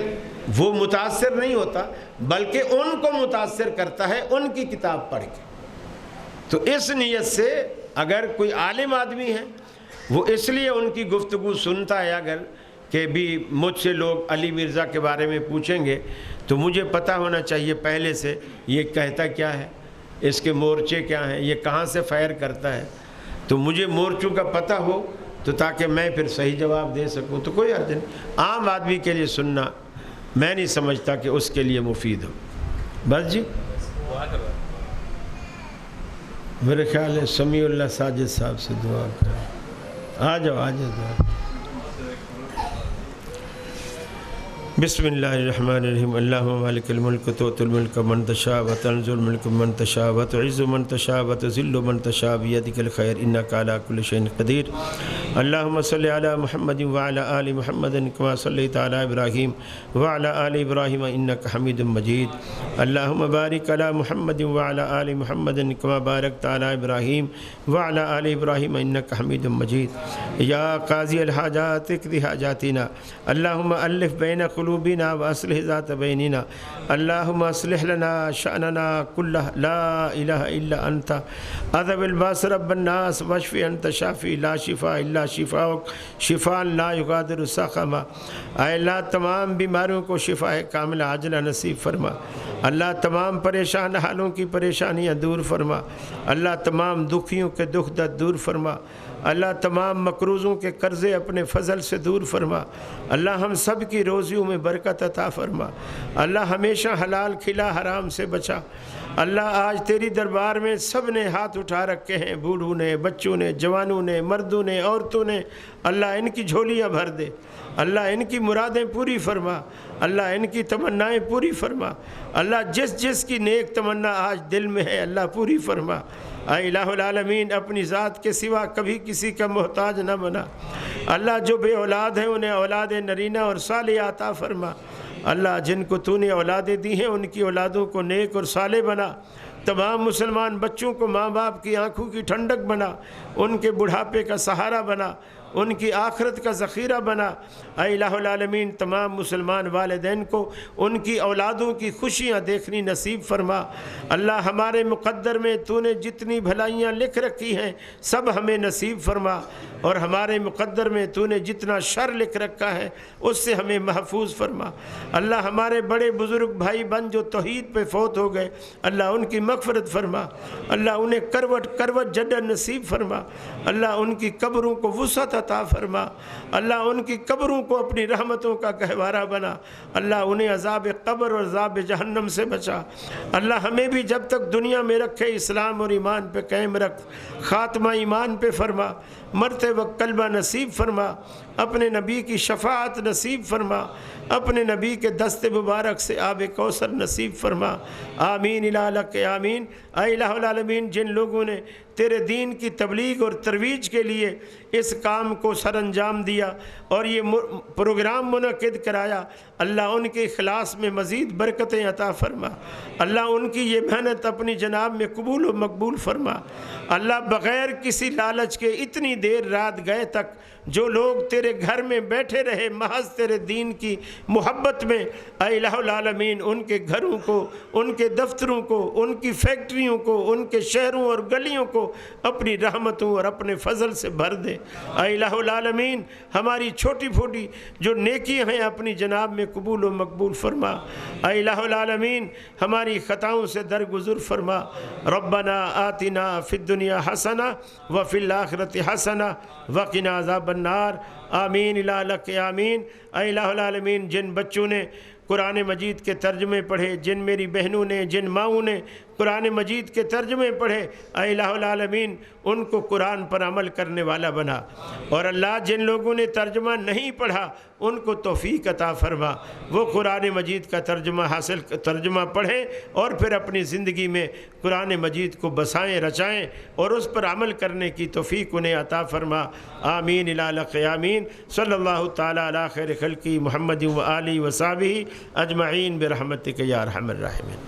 وہ متاثر نہیں ہوتا، بلکہ ان کو متاثر کرتا ہے ان کی کتاب پڑھ کے۔ تو اس نیت سے اگر کوئی عالم آدمی ہے، وہ اس لیے ان کی گفتگو سنتا ہے، اگر کہ بھی مجھ سے لوگ علی مرزا کے بارے میں پوچھیں گے تو مجھے پتہ ہونا چاہیے پہلے سے یہ کہتا کیا ہے، اس کے مورچے کیا ہیں، یہ کہاں سے فائر کرتا ہے، تو مجھے مورچوں کا پتہ ہو تو تاکہ میں پھر صحیح جواب دے سکوں، تو کوئی حرج نہیں۔ عام آدمی کے لیے سننا میں نہیں سمجھتا کہ اس کے لیے مفید ہو۔ بس جی، میرے خیال ہے سمیع اللہ ساجد صاحب سے دعا کریں۔ آ جاؤ دعا۔ بسم اللہ الرحمن الرحیم۔ اللہم مالک الملک تؤتی الملک من تشاء وتنزع الملک من تشاء وتعز من تشاء وتذل من تشاء بیدک الخیر انک علی کل شیء قدیر۔ اللہم صلی علی محمد وعلی آل محمد کما صلیت علی ابراہیم وعلی آل ابراہیم انک حمید مجید۔ اللہم بارک علی محمد وعلی آل محمد کما بارکت علی ابراہیم وعلی آل ابراہیم انک حمید مجید۔ یا قاضی الحاجات اقض حاجاتنا، اللہم الف بین قلوبنا واصلح ذات بیننا، اللہم اصلح لنا شأننا کلہ لا الہ الا انت اذهب الباس رب الناس واشف انت شافی لا شفاء الا شفاؤک شفاء لا یغادر سقما۔ اے اللہ تمام بیماریوں کو شفاء کاملہ عاجلہ نصیب فرما، اللہ تمام پریشان حالوں کی پریشانیاں دور فرما، اللہ تمام دکھیوں کے دکھ درد دور فرما، اللہ تمام مقروضوں کے قرضے اپنے فضل سے دور فرما، اللہ ہم سب کی روزیوں میں برکت عطا فرما، اللہ ہمیشہ حلال کھلا حرام سے بچا۔ اللہ آج تیری دربار میں سب نے ہاتھ اٹھا رکھے ہیں، بوڑھوں نے، بچوں نے، جوانوں نے، مردوں نے، عورتوں نے، اللہ ان کی جھولیاں بھر دے، اللہ ان کی مرادیں پوری فرما، اللہ ان کی تمنائیں پوری فرما، اللہ جس جس کی نیک تمنا آج دل میں ہے اللہ پوری فرما۔ اے الہ العالمین، اپنی ذات کے سوا کبھی کسی کا محتاج نہ بنا، اللہ جو بے اولاد ہیں انہیں اولاد نرینہ اور صالح عطا فرما، اللہ جن کو تو نے اولادیں دی ہیں ان کی اولادوں کو نیک اور صالح بنا، تمام مسلمان بچوں کو ماں باپ کی آنکھوں کی ٹھنڈک بنا، ان کے بڑھاپے کا سہارا بنا، ان کی آخرت کا ذخیرہ بنا۔ اے الہ العالمین، تمام مسلمان والدین کو ان کی اولادوں کی خوشیاں دیکھنی نصیب فرما۔ اللہ ہمارے مقدر میں تو نے جتنی بھلائیاں لکھ رکھی ہیں سب ہمیں نصیب فرما، اور ہمارے مقدر میں تو نے جتنا شر لکھ رکھا ہے اس سے ہمیں محفوظ فرما۔ اللہ ہمارے بڑے بزرگ بھائی بن جو توحید پہ فوت ہو گئے اللہ ان کی مغفرت فرما، اللہ انہیں کروٹ کروٹ جنت نصیب فرما، اللہ ان کی قبروں کو وسعت عطا فرما، اللہ ان کی قبروں کو اپنی رحمتوں کا گہوارہ بنا، اللہ انہیں عذاب قبر اور عذاب جہنم سے بچا۔ اللہ ہمیں بھی جب تک دنیا میں رکھے اسلام اور ایمان پہ قائم رکھ، خاتمہ ایمان پہ فرما، مرتے وقت کلمہ نصیب فرما، اپنے نبی کی شفاعت نصیب فرما، اپنے نبی کے دست مبارک سے آب کوثر نصیب فرما۔ آمین الالک آمین۔ اے الہ العالمین، جن لوگوں نے تیرے دین کی تبلیغ اور ترویج کے لیے اس کام کو سر انجام دیا اور یہ پروگرام منعقد کرایا، اللہ ان کے اخلاص میں مزید برکتیں عطا فرما، اللہ ان کی یہ محنت اپنی جناب میں قبول و مقبول فرما۔ اللہ بغیر کسی لالچ کے اتنی دیر رات گئے تک جو لوگ تیرے گھر میں بیٹھے رہے محض تیرے دین کی محبت میں، اے الہ العالمین ان کے گھروں کو، ان کے دفتروں کو، ان کی فیکٹریوں کو، ان کے شہروں اور گلیوں کو اپنی رحمتوں اور اپنے فضل سے بھر دے۔ اے الہ العالمین ہماری چھوٹی پھوٹی جو نیکیاں ہیں اپنی جناب میں قبول و مقبول فرما۔ اے الہ العالمین ہماری خطاؤں سے درگزر فرما۔ ربنا آتنا فی الدنیا حسنہ وفی الآخرۃ حسنہ وقنا عذاب النار۔ آمین الہ آمین۔ اے الہ العالمین جن بچوں نے قرآن مجید کے ترجمے پڑھے، جن میری بہنوں نے، جن ماؤں نے قرآن مجید کے ترجمے پڑھے، اے الہ العالمین ان کو قرآن پر عمل کرنے والا بنا، اور اللہ جن لوگوں نے ترجمہ نہیں پڑھا ان کو توفیق عطا فرما، وہ قرآن مجید کا ترجمہ پڑھیں اور پھر اپنی زندگی میں قرآن مجید کو بسائیں رچائیں اور اس پر عمل کرنے کی توفیق انہیں عطا فرما۔ آمین الہ آمین۔ صلی اللہ تعالی علی خیر خلقی محمد و آلہ و صحبہ اجمعین برحمتک یا ارحم الراحمین۔